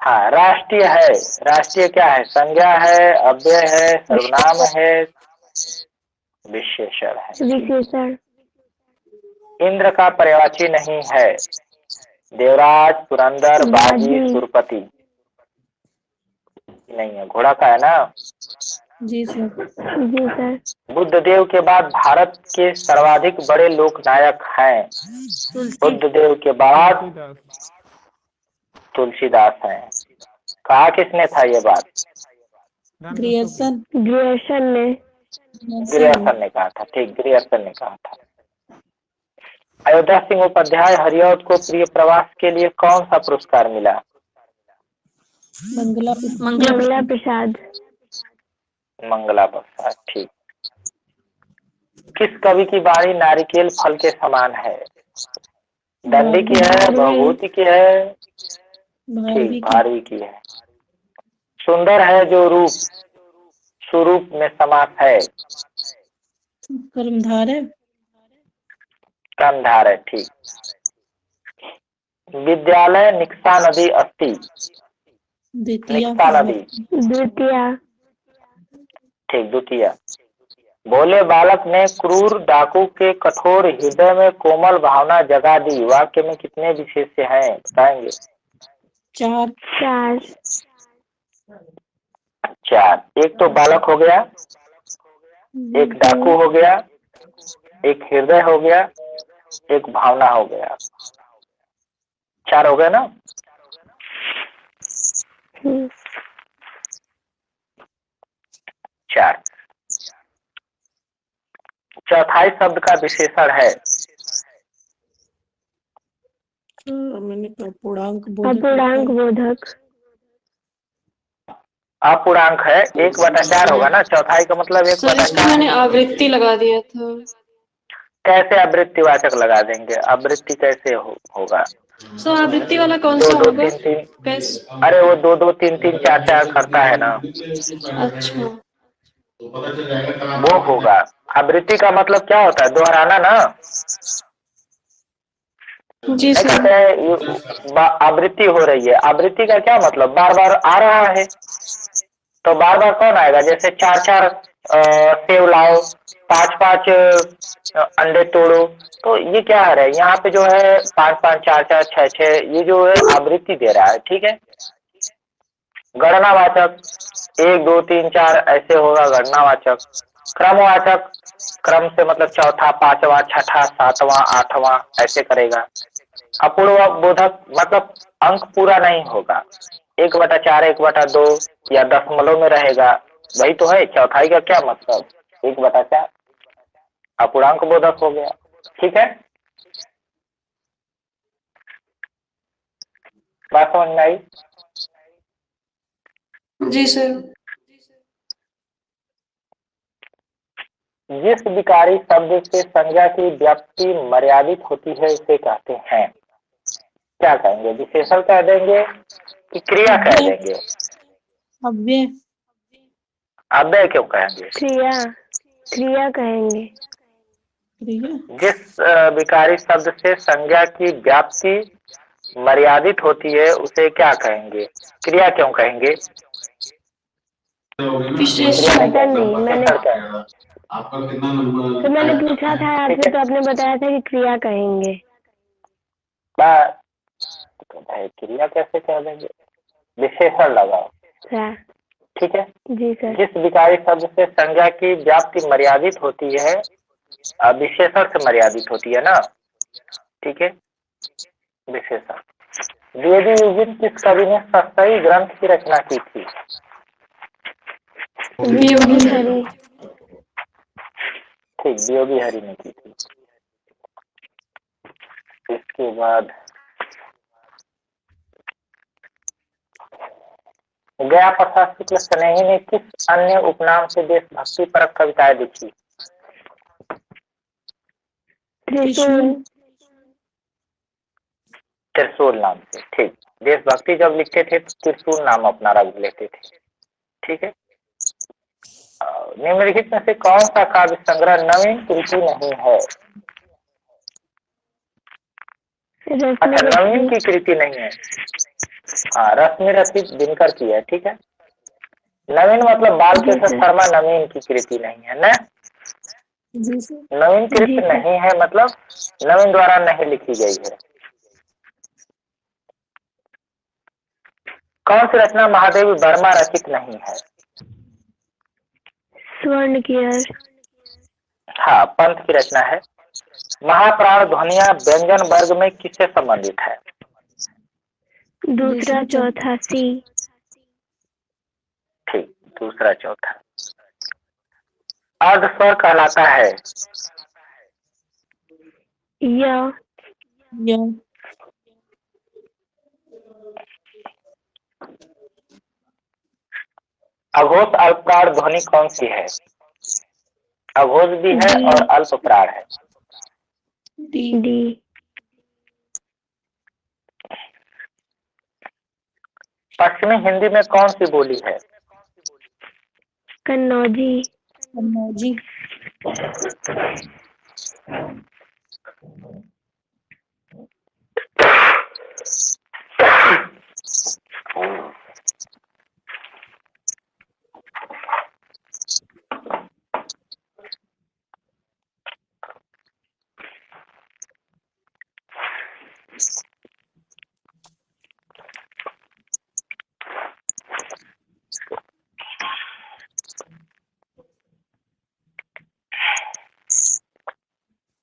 हाँ, राष्ट्रीय है। राष्ट्रीय क्या है? संज्ञा है, अव्यय है, सर्वनाम है, विशेषण है। विशेषण। इंद्र का पर्यायवाची नहीं है? देवराज, पुरंदर, बाजी, सुरपति? नहीं है, घोड़ा का है ना। जी सर। जी सर। बुद्ध देव के बाद भारत के सर्वाधिक बड़े लोक नायक हैं? बुद्ध देव के बाद तुलसीदास हैं। कहा किसने था ये बात? ग्रियर्सन। ग्रियर्सन ने। ग्रियर्सन ने कहा था, ठीक, ग्रियर्सन ने कहा था। अयोध्या सिंह उपाध्याय हरिऔध को प्रिय प्रवास के लिए कौन सा पुरस्कार मिला? मंगला प्रसाद। मंगला प्रसाद, ठीक। किस कवि की वाणी नारिकेल फल के समान है? दंडी की है, भवभूति की है, ठीक, भारवी की है। सुंदर है जो रूप स्वरूप में समास है? कर्मधार है। कर्मधार है, ठीक। विद्यालय निक्सा नदी अस्ति? निक्सा नदी, द्वितीय। ठीक, द्वितीय। भोले बालक ने क्रूर डाकू के कठोर हृदय में कोमल भावना जगा दी, वाक्य में कितने विशेष्य हैं बताएंगे? 4। 4। 4। एक तो बालक हो गया, एक डाकू हो गया, एक हृदय हो गया, एक भावना हो गया। 4 हो गए ना। 4। चौथाई शब्द का विशेषण है? मैंने कहा पूर्णांक बोधक। अपूर्णांक है, 1/4 होगा ना। चौथाई का मतलब 1/4। मैंने आवृत्ति लगा दिया था। कैसे आवृत्तिवाचक लगा देंगे? आवृत्ति कैसे होगा? सो आवृत्ति वाला कौन 2 सा 2 होगा? 3 3। अरे वो 2 2 3 3 4 4 करता है ना, अच्छा, वो होगा। आवृत्ति का मतलब क्या होता है? दोहराना ना। जी नहीं सर। कहते हैं आवृत्ति हो रही है। आवृत्ति का क्या मतलब? बार बार आ रहा है, तो बार बार कौन आएगा? जैसे 4 4 सेव लाओ, 5 5 अंडे तोड़ो, तो ये क्या है? यहाँ पे जो है 5 5 4 4 6 6, ये जो है आवृत्ति दे रहा है, ठीक है। गणनावाचक 1 2 3 4 ऐसे होगा गणनावाचक। क्रमवाचक, क्रम से मतलब चौथा, पांचवा, छठा, सातवां, आठवां ऐसे करेगा। अपूर्व बोधक मतलब अंक पूरा नहीं होगा, 1/4 1/2 या दशमलव में रहेगा, वही तो है। चौथाई का क्या मतलब? 1/4 अपूर्णांक बोधक हो गया, ठीक है। बात समझ में आई? जी सर। जिस विकारी शब्द से संज्ञा की व्याप्ति मर्यादित होती है उसे कहते हैं, क्या कहेंगे? विशेषण कह देंगे कि क्रिया कह देंगे? अव्यय। अव्यय क्यों कहेंगे? क्रिया क्रिया कहेंगे। क्रिया। जिस विकारी शब्द से संज्ञा की व्याप्ति मर्यादित होती है उसे क्या कहेंगे? क्रिया क्यों कहेंगे? विशेषण। पता नहीं, मैंने आपका कितना नंबर? तो मैंने पूछा था आपसे, तो आपने बताया था कि क्रिया कहेंगे। तो भाई क्रिया कैसे कह देंगे? विशेषण लगाओ, सर ठीक है। जी सर। जिस विकारी शब्द से संज्ञा की व्याप्ति मर्यादित होती है, विशेषण से मर्यादित होती है ना, ठीक है। विशेषण। द्विवेदी युजिन किस कवि ने सत्सई ग्रंथ की रचना की थी? वियोगी हरि। ठीक, वियोगी हरि ने की थी। इसके बाद गया प्रसाद शुक्ल स्नेही ने किस अन्य उपनाम से देशभक्ति परक कविताएं लिखी? त्रिशूल। त्रिशूल नाम से, ठीक। देशभक्ति जब लिखते थे तो त्रिशूल नाम अपना रख लेते थे, ठीक है। निम्नलिखित में से कौन सा काव्य संग्रह नवीन कृति नहीं है? अच्छा, नवीन की कृति नहीं है। हाँ, रश्मि रचित दिनकर की है, ठीक है। नवीन मतलब बाल कृष्ण शर्मा नवीन की कृति नहीं है ना? नवीन कृति नहीं है मतलब नवीन द्वारा नहीं लिखी गई है। कौन सी रचना महादेवी वर्मा रचित नहीं है? स्वर्ण कियार। हाँ, पंत की रचना है। महाप्राण ध्वनिया व्यंजन वर्ग में किससे संबंधित है? दूसरा चौथा सी। ठीक, दूसरा चौथा। अर्ध स्वर कहलाता है? या। अघोष अल्पप्राण ध्वनि कौन सी है? अघोष भी है और अल्पप्राण है। डी। पश्चिमी हिंदी में कौन सी बोली है? कन्नौजी।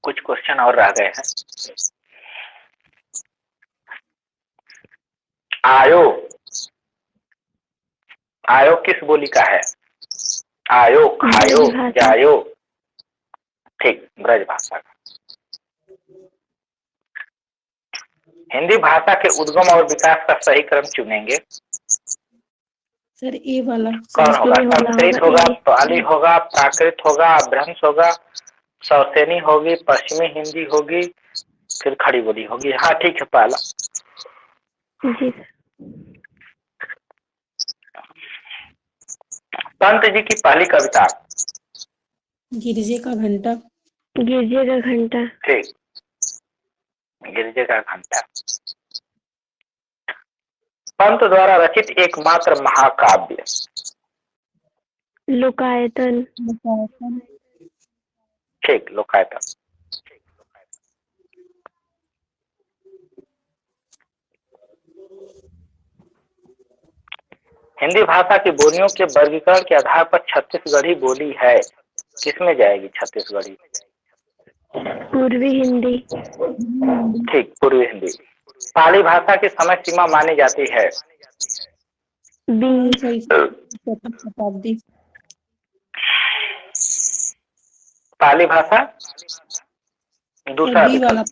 कुछ क्वेश्चन और रह गए हैं। आयोग, आयोग किस बोली का है? आयोग, आयोग, जायोग, ठीक, ब्रज भाषा का। हिंदी भाषा के उद्गम और विकास का सही क्रम चुनेंगे। सर ए वाला। कौन होगा? संस्कृत होगा, पाली होगा, प्राकृत होगा, अपभ्रंश होगा, सौतेनी होगी, पश्चिमी हिंदी होगी, फिर खड़ी बोली होगी। हाँ ठीक है, पहला। जी। पंत जी की पहली कविता? गिरजे का घंटा। गिरजे का घंटा। ठीक, गिरजे का घंटा। पंत द्वारा रचित एकमात्र महाकाव्य? लोकायतन। ठीक, लोकायतन। हिंदी भाषा की बोलियों के वर्गीकरण के आधार पर छत्तीसगढ़ी बोली है, किसमें जाएगी छत्तीसगढ़ी? पूर्वी हिंदी। ठीक, पूर्वी हिंदी। पाली भाषा की समय सीमा मानी जाती है? बी। शताब्दी। पाली भाषा दूसरा बी वाला।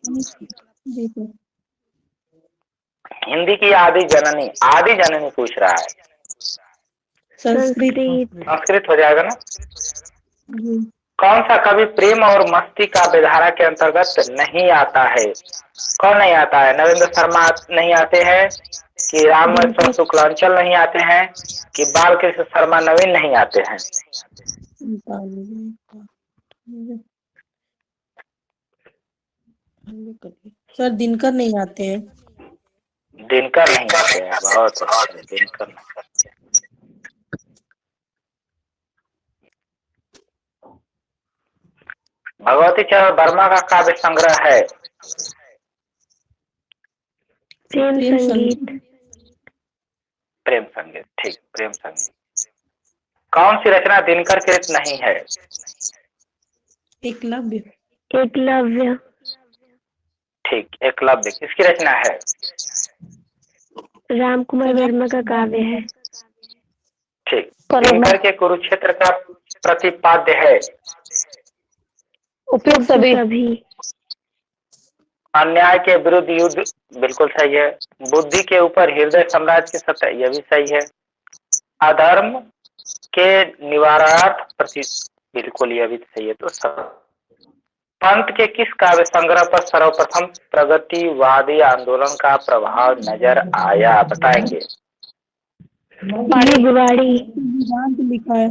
हिंदी की आदि जननी, आदि जननी पूछ रहा है। संस्कृत। संस्कृत हो जाएगा ना? कौन सा कवि प्रेम और मस्ती का विधारा के अंतर्गत नहीं आता है? कौन नहीं आता है? नरेंद्र शर्मा नहीं आते हैं, कि रामेश्वर शुक्लांचल नहीं आते हैं, कि बालकृष्ण शर्मा नवीन नहीं आते हैं? सर दिनकर नहीं आते हैं। दिनकर नहीं आते हैं, बहुत अच्छे, दिनकर नहीं आते हैं। भगवती चरण वर्मा का काव्य संग्रह है प्रेम संगीत। प्रेम संगीत, ठीक, प्रेम संगीत। कौन सी रचना दिनकर कृत नहीं है? एकलव्य। एकलव्य। ठीक, एकलव्य किसकी रचना है? राम कुमार वर्मा का काव्य है। ठीक। दिनकर के कुरुक्षेत्र का प्रतिपाद्य है? उपयुक्त सभी। अन्याय के विरुद्ध युद्ध, बिल्कुल सही है। बुद्धि के ऊपर हृदय साम्राज्य की सत्ता, यह भी सही है। अधर्म के निवारणार्थ प्रति, बिल्कुल यह भी सही है। तो पंत के किस काव्य संग्रह पर सर्वप्रथम प्रगतिवादी आंदोलन का प्रभाव नजर आया, बताएंगे? युगांत लिखा है।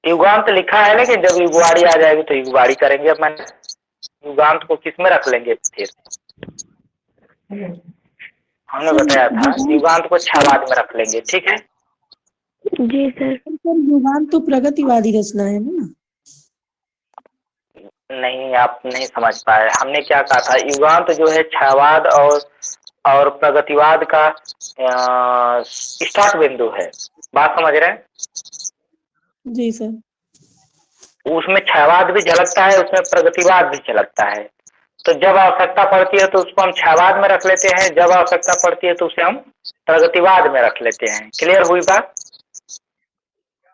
युगांत लिखा है, लेकिन जब युगवाड़ी आ जाएगी तो युगवाड़ी करेंगे। अब मैंने युगांत को किस में रख लेंगे? फिर हमने बताया था युगांत को छावाद में रख लेंगे, ठीक है? जी सर। युगांत तो प्रगतिवादी रचना है ना? नहीं, आप नहीं समझ पाए। हमने क्या कहा था? युगांत जो है छायावाद और प्रगतिवाद का स्टार्ट बिंदु है। बात समझ रहे हैं? जी सर। उसमें छायावाद भी झलकता है, उसमें प्रगतिवाद भी झलकता है। तो जब आवश्यकता पड़ती है तो उसको हम छायावाद में रख लेते हैं, जब आवश्यकता पड़ती है तो उसे हम प्रगतिवाद में रख लेते हैं। क्लियर हुई बात?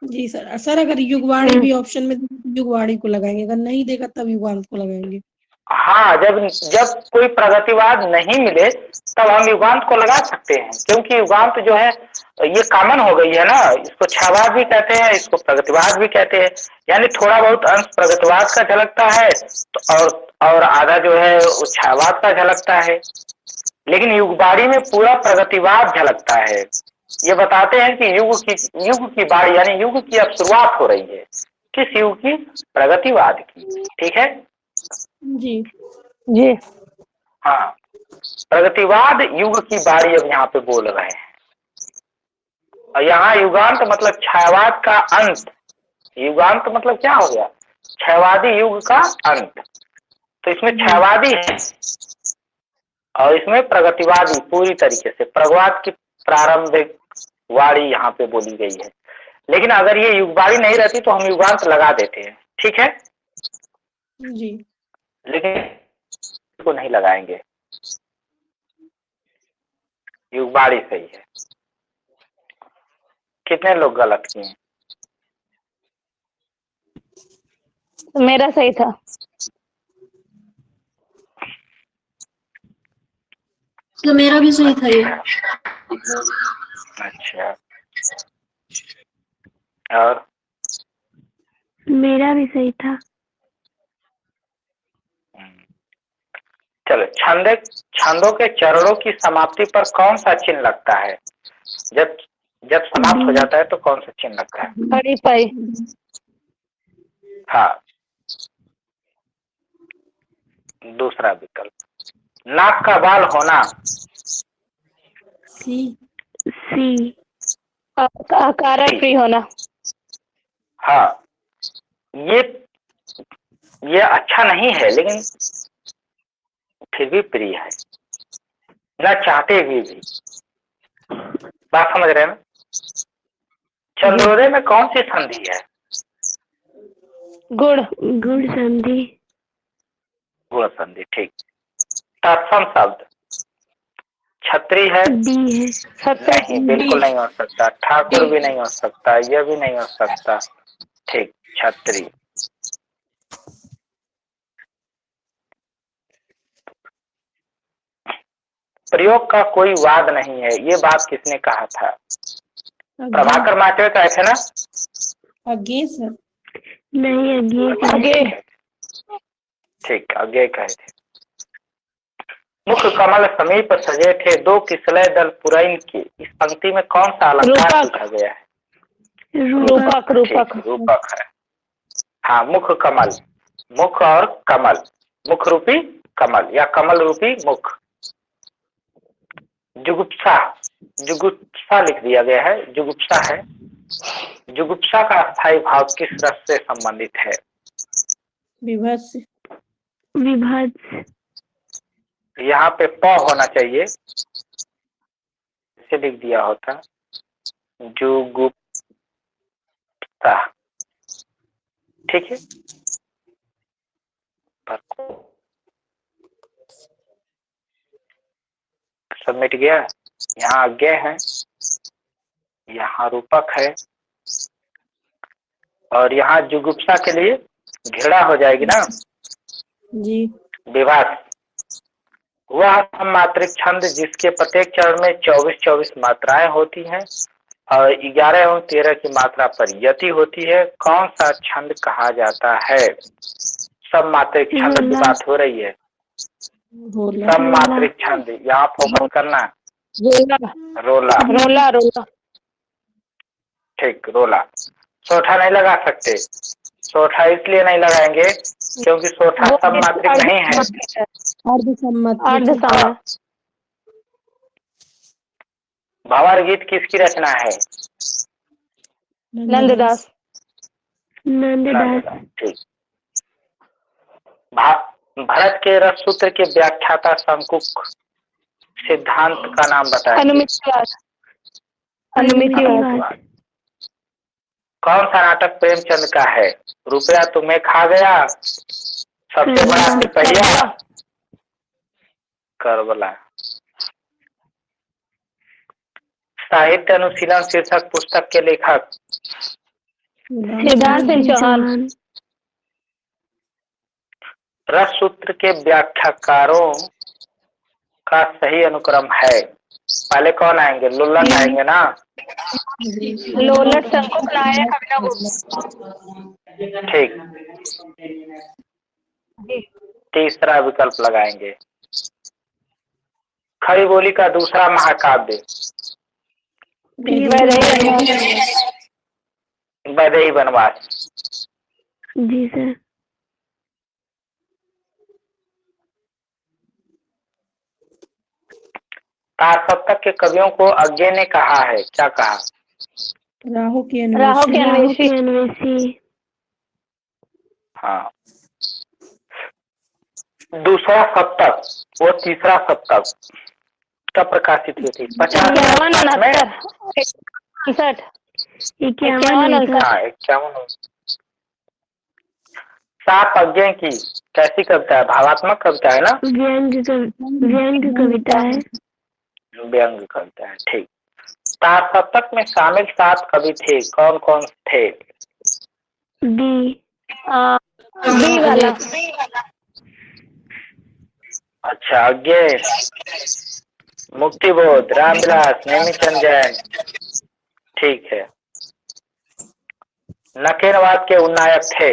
जी सर। सर अगर युगवाड़ी भी ऑप्शन में युगवाड़ी को लगाएंगे, अगर नहीं देगा तब युगांत को लगाएंगे। हाँ, जब कोई प्रगतिवाद नहीं मिले तब हम युगांत को लगा सकते हैं, क्योंकि युगांत जो है ये कॉमन हो गई है ना। इसको छायावाद भी कहते हैं, इसको प्रगतिवाद भी कहते हैं। यानी थोड़ा बहुत अंश प्रगतिवाद का झलकता है तो और आधा जो है वो छायावाद का झलकता है। लेकिन युगबाड़ी में पूरा प्रगतिवाद झलकता है। ये बताते हैं कि युग की बाड़ी, यानी युग की अब शुरुआत हो रही है। किस युग की? प्रगतिवाद की। ठीक है जी। जी। हाँ, प्रगतिवाद युग की बारी अब यहाँ पे बोल रहे हैं। और यहाँ युगांत मतलब छायावाद का अंत। युगांत मतलब क्या हो गया? छायावादी युग का अंत। तो इसमें छायावादी है और इसमें प्रगतिवादी, पूरी तरीके से प्रगवाद की प्रारंभिक वाणी यहाँ पे बोली गई है। लेकिन अगर ये युगवाड़ी नहीं रहती तो हम युगांत लगा देते हैं, ठीक है? जी। लेकिन इसको नहीं लगाएंगे, युगवाड़ी सही है। कितने लोग गलत किए? मेरा सही था। तो मेरा भी सही था ये। अच्छा, और मेरा भी सही था। चलो, छंदों के चरणों की समाप्ति पर कौन सा चिन्ह लगता है? जब समाप्त हो जाता है तो कौन सा चिन्ह लगता है? खड़ी पाई। हाँ, दूसरा विकल्प। नाक का बाल होना। सी। कारण फ्री होना। हाँ, ये अच्छा नहीं है, लेकिन फिर भी प्रिय है, न चाहते हुए भी। बात समझ रहे हैं ना? चंद्रोदय में कौन सी संधि है? गुण संधि। गुण संधि, ठीक। तत्सम शब्द छत्री है? नहीं, बिल्कुल नहीं हो सकता। ठाकुर भी नहीं हो सकता, यह भी नहीं हो सकता। ठीक, छत्री। प्रयोग का कोई वाद नहीं है, ये बात किसने कहा था? प्रभाकर माचवे कहे थे ना? आगे सर। नहीं अज्ञे आगे ठीक, आगे कहे थे। मुख कमल समीप सजे थे, दो किसलय दल पुरैन की। इस पंक्ति में कौन सा अलंकार रूपक। पूछा गया है? रूपक रूपक ठीक, रूपक है। हाँ, मुख कमल, मुख और कमल, मुख रूपी कमल या कमल रूपी मुख। जुगुप्सा, जुगुप्सा लिख दिया गया है, जुगुप्सा है। जुगुप्सा का स्थायी भाव किस रस से संबंधित है? विभत्स। विभत्स यहाँ पे प होना चाहिए, इसे लिख दिया होता जुगुप्सा। ठीक है, सब मिट गया। यहाँ अज्ञे है, यहाँ रूपक है, और यहाँ जुगुप्सा के लिए घेरा हो जाएगी ना जी। विभास। वह सममात्रिक छंद जिसके प्रत्येक चरण में 24-24 मात्राएं होती हैं और 11 एवं 13 की मात्रा पर यति होती है, कौन सा छंद कहा जाता है? सममात्रिक छंद की बात हो रही है। सममात्रिक छंद, यहाँ फोकस करना। रोला, रोला रोला। ठीक, रोला। सोठा नहीं लगा सकते, सोठा इसलिए नहीं लगाएंगे क्योंकि सोठा सममात्रिक नहीं है। अर्धसम्मत। भंवर गीत किसकी रचना है? नंददास। नंददास ठीक। भरत के रस सूत्र के व्याख्याता शंकुक सिद्धांत का नाम बताएं। अनुमितिवाद। कौन सा नाटक प्रेमचंद का है? रुपया तुम्हें खा गया, सबसे बड़ा सिपहिया, करबला। साहित्य अनुशीलन शीर्षक पुस्तक के लेखक? सिद्धार्थ सिंह चौहान। रस सूत्र के व्याख्याकारों का सही अनुक्रम है? पहले कौन आएंगे? लोलट आएंगे ना? लोलट, शंकुक, नायक, अभिनवगुप्त। ठीक, तीसरा विकल्प लगाएंगे। खड़ी बोली का दूसरा महाकाव्य? वैदेही वनवास। जी सर। तारसप्तक के कवियों को अज्ञे ने कहा है, क्या कहा? राहु की अन्वेषी। हाँ। दूसरा सप्तक, वो तीसरा सप्तक कब प्रकाशित हुई थी? 51 सात अज्ञे की कैसी कविता है? भावात्मक कविता है ना? व्यंग्य कविता है। व्यंग्य कविता है, ठीक। तारसप्तक में शामिल 7 कवि थे, कौन कौन थे? बी वाला। अच्छा, अज्ञे, मुक्तिबोध, रामविलास, नेमिचंद जैन। ठीक है। नकेरवाद के उन्नायक थे?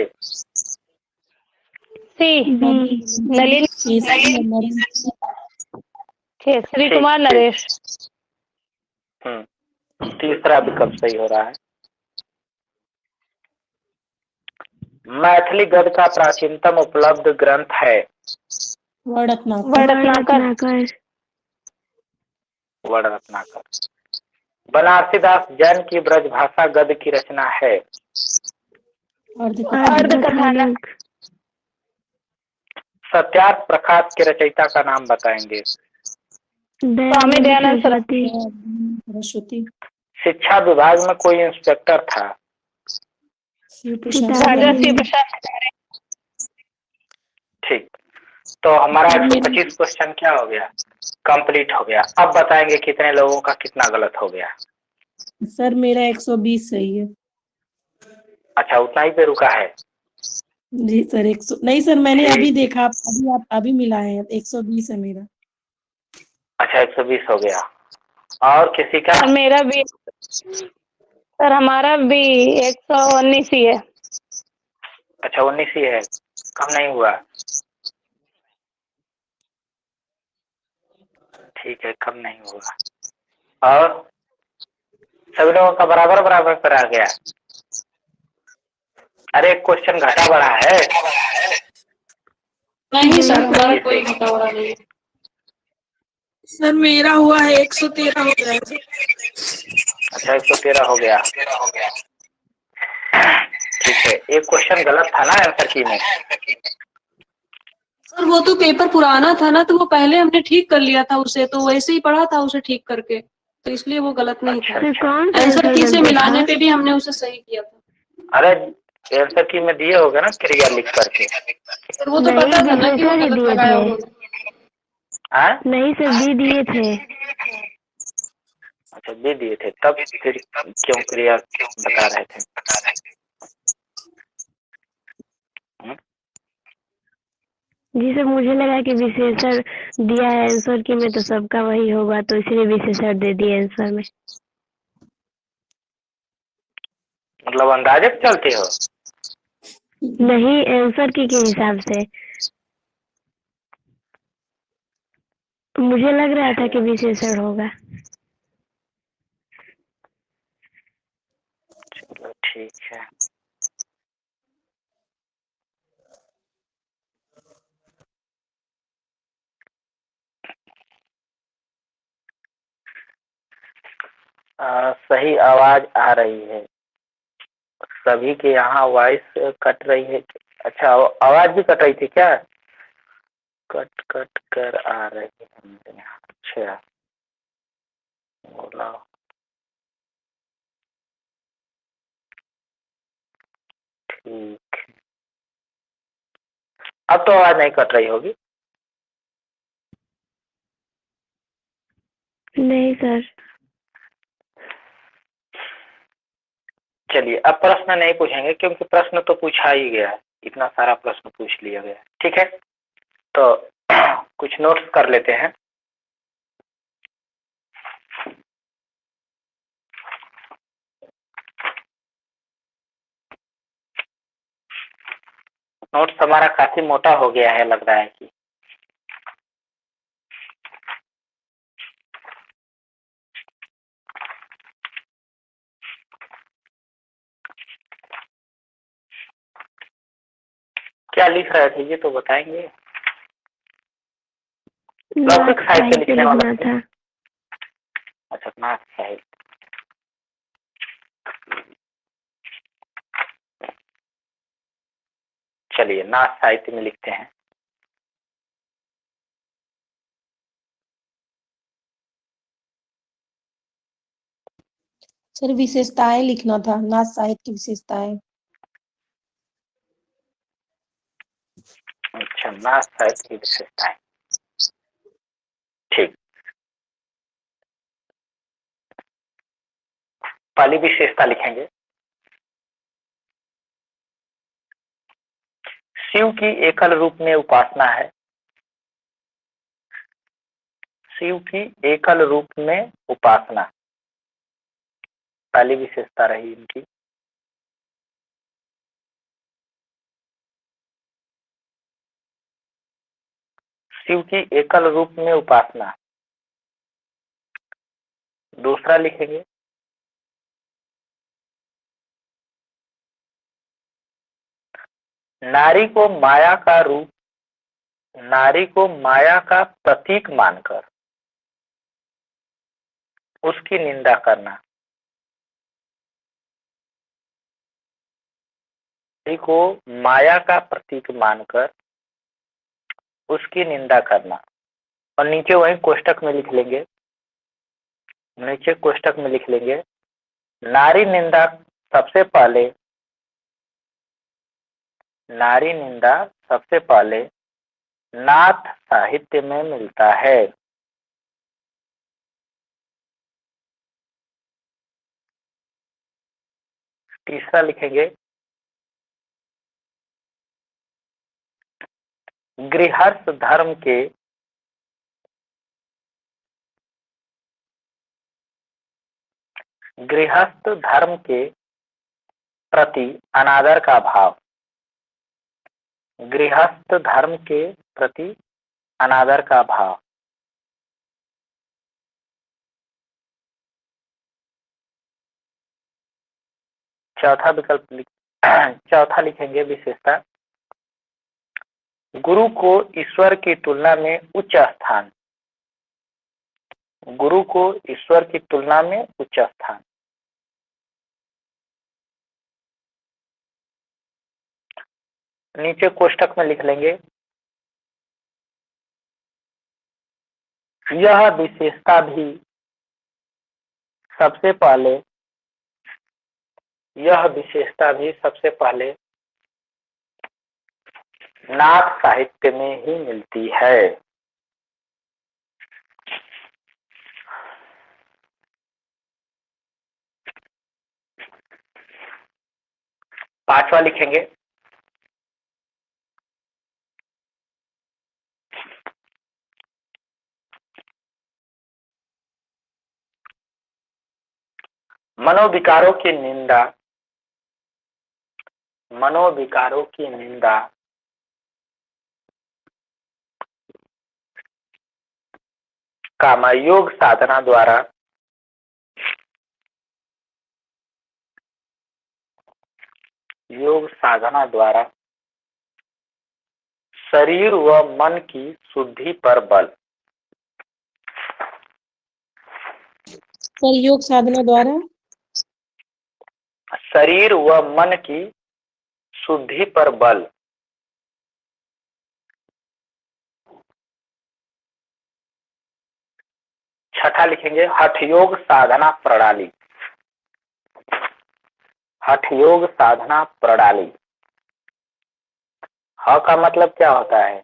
नलिन, श्री कुमार नरेश। तीसरा विकल्प सही हो रहा है। मैथिली गद्य का प्राचीनतम उपलब्ध ग्रंथ है? वड़रत्नाकर। बनारसीदास जैन की ब्रजभाषा गद्य की रचना है? अर्धकथानक। सत्यार्थ प्रकाश के रचयिता का नाम बताएंगे? स्वामी दयानंद सरस्वती। शिक्षा विभाग में कोई इंस्पेक्टर था? राजा शिव प्रसाद। ठीक, तो हमारा 125 क्वेश्चन क्या हो गया? कंप्लीट हो गया। अब बताएंगे कितने लोगों का कितना गलत हो गया? सर मेरा 120 सही है। अच्छा, उतना ही पे रुका है? जी सर। 100 नहीं सर, मैंने अभी देखा, आप अभी मिलाए हैं, 120 है मेरा। अच्छा, 120 हो गया। और किसी का? मेरा भी सर, हमारा भी 119 ही है। अच्छा 19 ही है, कम नहीं हुआ। ठीक है, कम नहीं हुआ। और सभी लोगों का बराबर बराबर पर आ गया। अरे क्वेश्चन घटा बढ़ा है। नहीं सर, हमारा कोई घटा बढ़ा नहीं है। सर मेरा हुआ है 113 हो गया है। अच्छा 113 हो गया। ठीक है, एक क्वेश्चन गलत था ना आंसर की में। सर वो तो पेपर पुराना था ना, तो वो पहले हमने ठीक कर लिया था उसे, तो वैसे ही पढ़ा था उसे ठीक करके, तो इसलिए वो गलत नहीं अच्छा था। अच्छा। कौन सा आंसर की से गलत मिलाने था? पे भी हमने उसे सही किया था। अरे आंसर की में दिए होगा ना क्रिया लिख करके। सर वो तो नहीं, पता था ना कि वो विशेषण ही गलत दिए लगाया थे। उन्होंने। हाँ नहीं सर, बी दिए थे। अच्छा दे दिए थे, तब फिर क्यों क्रिया बता रहे थे? हम्म? जी सर, मुझे लगा कि विशेषण दिया है आंसर की में तो सबका वही होगा, तो इसलिए विशेषण दे दिए आंसर में। मतलब अंदाजे पे चलते हो? नहीं, आंसर की के हिसाब से मुझे लग रहा था कि विशेषण होगा। चलो ठीक है। सही आवाज आ रही है, सभी के यहाँ वॉइस कट रही है। अच्छा आवाज भी कट रही थी क्या? कट कट कर आ रही है मेरे यहाँ। अच्छा बोला। ठीक, अब तो आवाज नहीं कट रही होगी। नहीं सर। चलिए अब प्रश्न नहीं पूछेंगे, क्योंकि प्रश्न तो पूछा ही गया है, इतना सारा प्रश्न पूछ लिया गया है। ठीक है, तो कुछ नोट्स कर लेते हैं। नोट्स हमारा काफी मोटा हो गया है, लग रहा है कि क्या लिख रहे थे ये तो बताएंगे। लौकिक साहित्य साहित्य लिखने वाला लिखना था। था। अच्छा नाथ साहित्य। चलिए नाथ साहित्य में लिखते हैं। सर विशेषताएं लिखना था, नाथ साहित्य की विशेषताएं। अच्छा नाथ साहित्य की विशेषताएं, ठीक। पहली विशेषता लिखेंगे, शिव की एकल रूप में उपासना है। शिव की एकल रूप में उपासना पहली विशेषता रही इनकी। शिव की एकल रूप में उपासना। दूसरा लिखेंगे, नारी को माया का रूप, नारी को माया का प्रतीक मानकर उसकी निंदा करना। नारी को माया का प्रतीक मानकर उसकी निंदा करना। और नीचे वही कोष्टक में लिख लेंगे, नीचे कोष्टक में लिख लेंगे, नारी निंदा सबसे पहले, नारी निंदा सबसे पहले नाथ साहित्य में मिलता है। तीसरा लिखेंगे, गृहस्थ धर्म के, गृहस्थ धर्म के प्रति अनादर का भाव। गृहस्थ धर्म के प्रति अनादर का भाव। चौथा विकल्प चौथा लिखेंगे विशेषता, गुरु को ईश्वर की तुलना में उच्च स्थान। गुरु को ईश्वर की तुलना में उच्च स्थान। नीचे कोष्ठक में लिख लेंगे, यह विशेषता भी सबसे पहले नाथ साहित्य में ही मिलती है। पांचवा लिखेंगे, मनोविकारों की निंदा कामा योग साधना द्वारा शरीर व मन की शुद्धि पर बल। सर योग साधना द्वारा शरीर व मन की शुद्धि पर बल। छठा लिखेंगे, हठयोग साधना प्रणाली। हठयोग साधना प्रणाली। ह का मतलब क्या होता है?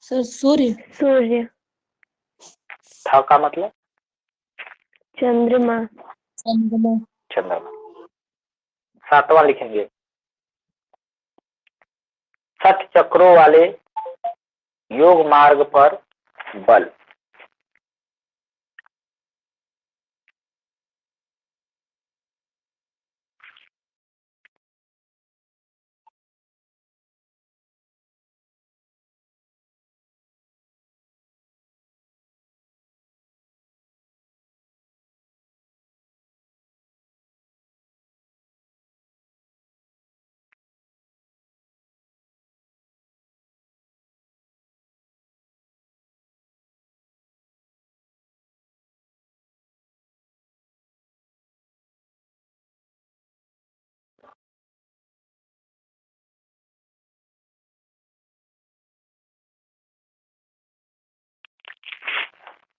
सर सूर्य। सूर्य। ठ का मतलब चंद्रमा। चंद्रमा। सातवां लिखेंगे, सठ चक्रों वाले योग मार्ग पर बल।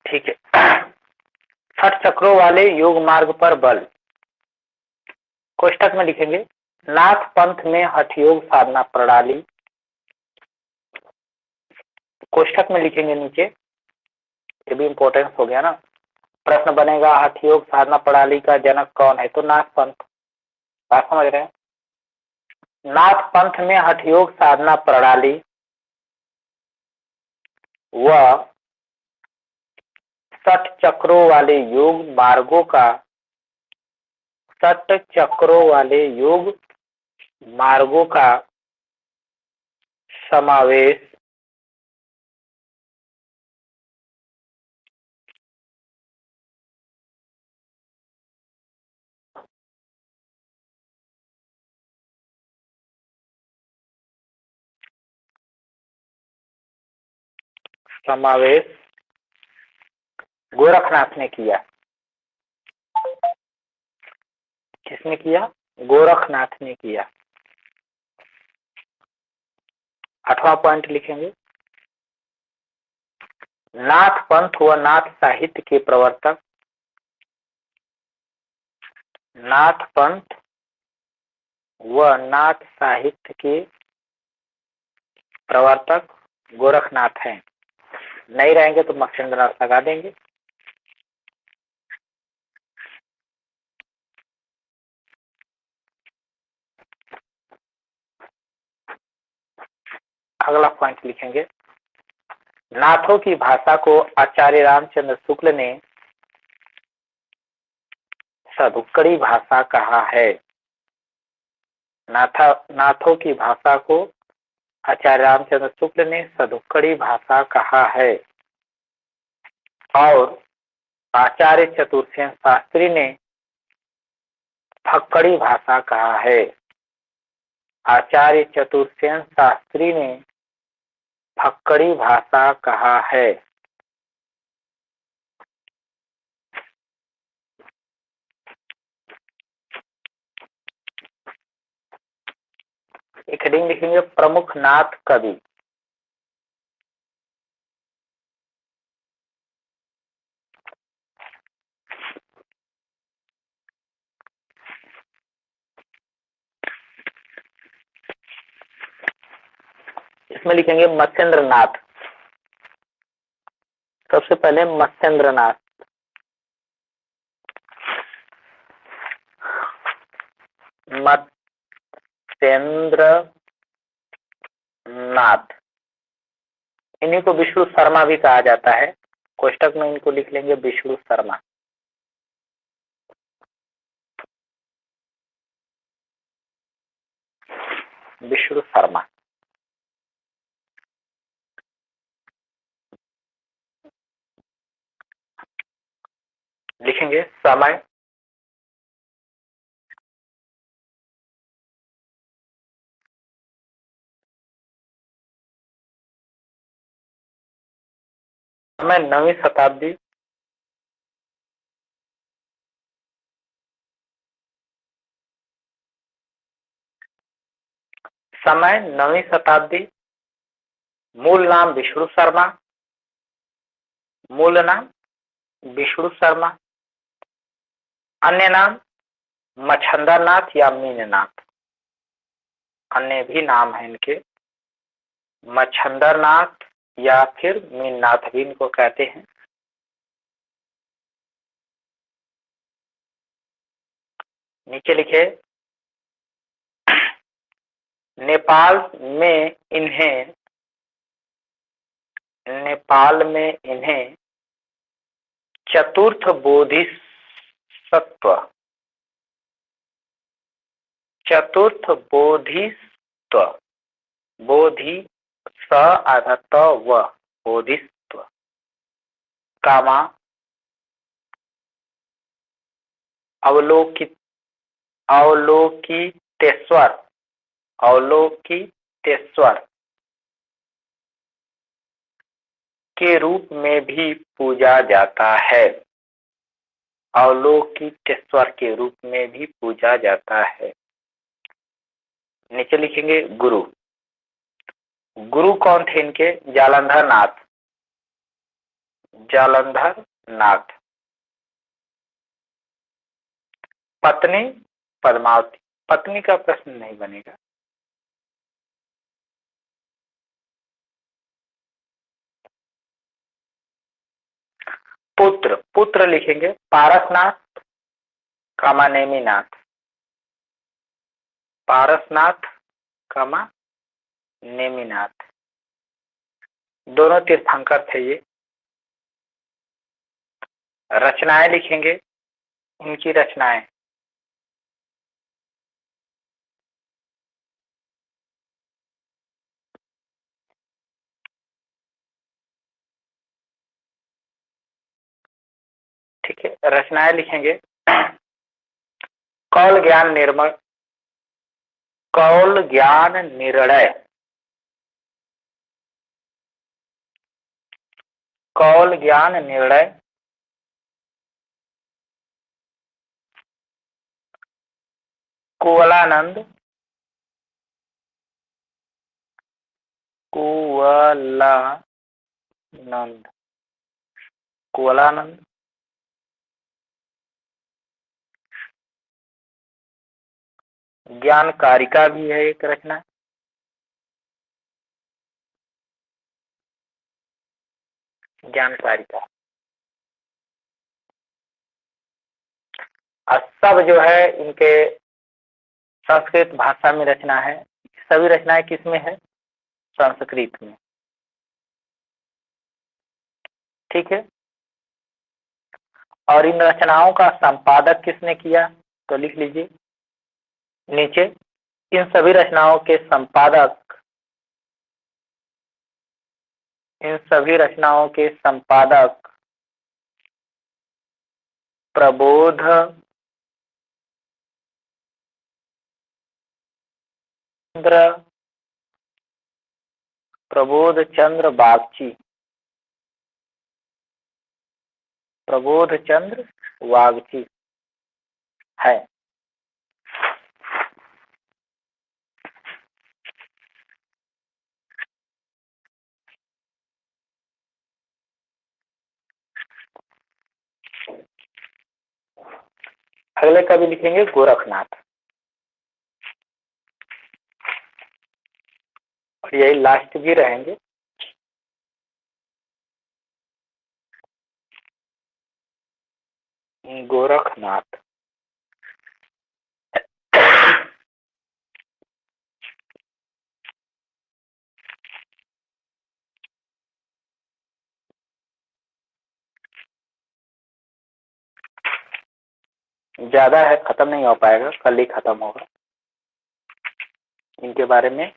ठीक है, छठ चक्रों वाले योग मार्ग पर बल। कोष्ठक में लिखेंगे, नाथ पंथ में हठयोग साधना प्रणाली। कोष्ठक में लिखेंगे नीचे, ये भी इंपॉर्टेंस हो गया ना। प्रश्न बनेगा, हठयोग साधना प्रणाली का जनक कौन है? तो नाथ पंथ। बात समझ रहे हैं? नाथ पंथ में हठयोग साधना प्रणाली व 60 चक्रों वाले योग मार्गों का 60 चक्रों वाले योग मार्गों का समावेश गोरखनाथ ने किया। किसने किया? गोरखनाथ ने किया। 8वां पॉइंट लिखेंगे, नाथ पंथ व नाथ साहित्य के प्रवर्तक। नाथ पंथ व नाथ साहित्य के प्रवर्तक गोरखनाथ हैं। नहीं रहेंगे तो मक्सेंद्र नाथ लगा देंगे। अगला पॉइंट लिखेंगे, नाथों की भाषा को आचार्य रामचंद्र शुक्ल ने सदुक्कड़ी भाषा कहा है। नाथों की भाषा को आचार्य रामचंद्र शुक्ल ने सधुक्कड़ी भाषा कहा है और आचार्य चतुर्सेन शास्त्री ने फक्कड़ी भाषा कहा है। आचार्य चतुर्सेन शास्त्री ने फक्कड़ी भाषा कहा है। एक हेडिंग लिखेंगे प्रमुख नाथ कवि। इसमें लिखेंगे मत्स्येंद्र नाथ। सबसे पहले मत्स्येंद्र नाथ। मत्स्येंद्र नाथ, इन्हीं को विष्णु शर्मा भी कहा जाता है। कोष्टक में इनको लिख लेंगे विष्णु शर्मा। विष्णु शर्मा। लिखेंगे समय समय 9वीं शताब्दी समय 9वीं शताब्दी। मूल नाम विष्णु शर्मा। मूल नाम विष्णु शर्मा। अन्य नाम मच्छंदर नाथ या मीननाथ। अन्य भी नाम है इनके, मच्छंदर नाथ या फिर मीननाथ भी इनको कहते हैं। नीचे लिखे नेपाल में इन्हें चतुर्थ बोधिसत्व बोधि स आधा त व बोधिसत्व कामा अवलोकितेश्वर के रूप में भी पूजा जाता है। अवलोकितेश्वर के रूप में भी पूजा जाता है। नीचे लिखेंगे गुरु। गुरु कौन थे इनके? जालंधर नाथ। जालंधर नाथ। पत्नी पद्मावती। पत्नी का प्रश्न नहीं बनेगा। पुत्र लिखेंगे पारसनाथ कामा नेमिनाथ। पारसनाथ कामा नेमिनाथ, दोनों तीर्थंकर थे ये। रचनाएं लिखेंगे इनकी रचनाएं। ठीक है, रचनाएं लिखेंगे कौल ज्ञान निर्मल, कौल ज्ञान निर्णय, कौल ज्ञान निर्णय, कुवलानंद, कुवलानंद, ज्ञान कारिका भी है एक रचना। ज्ञान कारिका और सब जो है इनके संस्कृत भाषा में रचना है। सभी रचनाएं किस में है? संस्कृत में। ठीक है, और इन रचनाओं का संपादक किसने किया? तो लिख लीजिए नीचे इन सभी रचनाओं के संपादक प्रबोध चंद्र वागची है। अगले कवि लिखेंगे गोरखनाथ, और यही लास्ट भी रहेंगे। गोरखनाथ ज्यादा है, खत्म नहीं हो पाएगा, कल ही खत्म होगा इनके बारे में,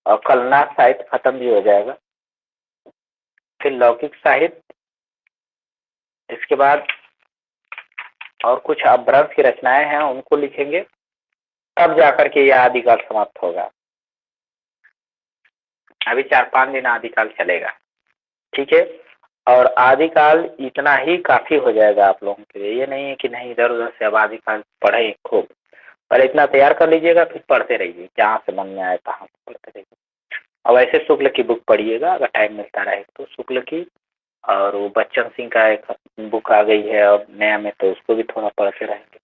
और कलनाथ साहित्य खत्म भी हो जाएगा। फिर लौकिक साहित्य, इसके बाद और कुछ अपभ्रंश की रचनाएं हैं उनको लिखेंगे, तब जाकर के यह आदिकाल समाप्त होगा। अभी 4-5 दिन आदिकाल चलेगा, ठीक है। और आदिकाल इतना ही काफी हो जाएगा आप लोगों के लिए। ये नहीं है कि नहीं इधर उधर से अब आदिकाल पढ़े खूब, पर इतना तैयार कर लीजिएगा, फिर पढ़ते रहिए, जहाँ से मन में आए तहाँ से पढ़ते रहिए। अब ऐसे शुक्ल की बुक पढ़िएगा अगर टाइम मिलता रहे तो, शुक्ल की, और वो बच्चन सिंह का एक बुक आ गई है अब नया में, तो उसको भी थोड़ा पढ़ते रहेंगे,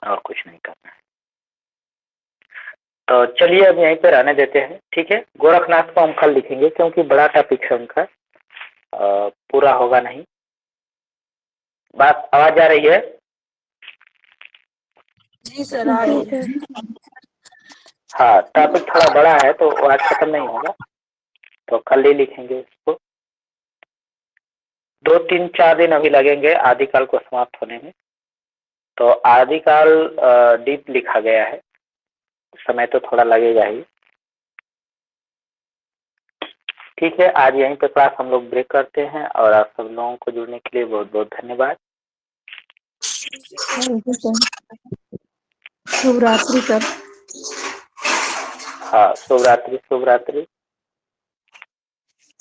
और कुछ नहीं करना है। तो चलिए अब यहीं पे रहने देते हैं, ठीक है। गोरखनाथ को हम कल लिखेंगे क्योंकि बड़ा टॉपिक है उनका, पूरा होगा नहीं। बात आवाज आ रही है? जी सर आ रही है। हाँ, टॉपिक थोड़ा बड़ा है तो आज खत्म नहीं होगा, तो कल ही लिखेंगे इसको। 2-3-4 दिन अभी लगेंगे आदिकाल को समाप्त होने में। तो आदिकाल डीप लिखा गया है, समय तो थोड़ा लगेगा ही, ठीक है। आज यहीं पे क्लास हम लोग ब्रेक करते हैं, और आप सब लोगों को जुड़ने के लिए बहुत बहुत धन्यवाद। शुभ रात्रि सर। हाँ, शुभ रात्रि।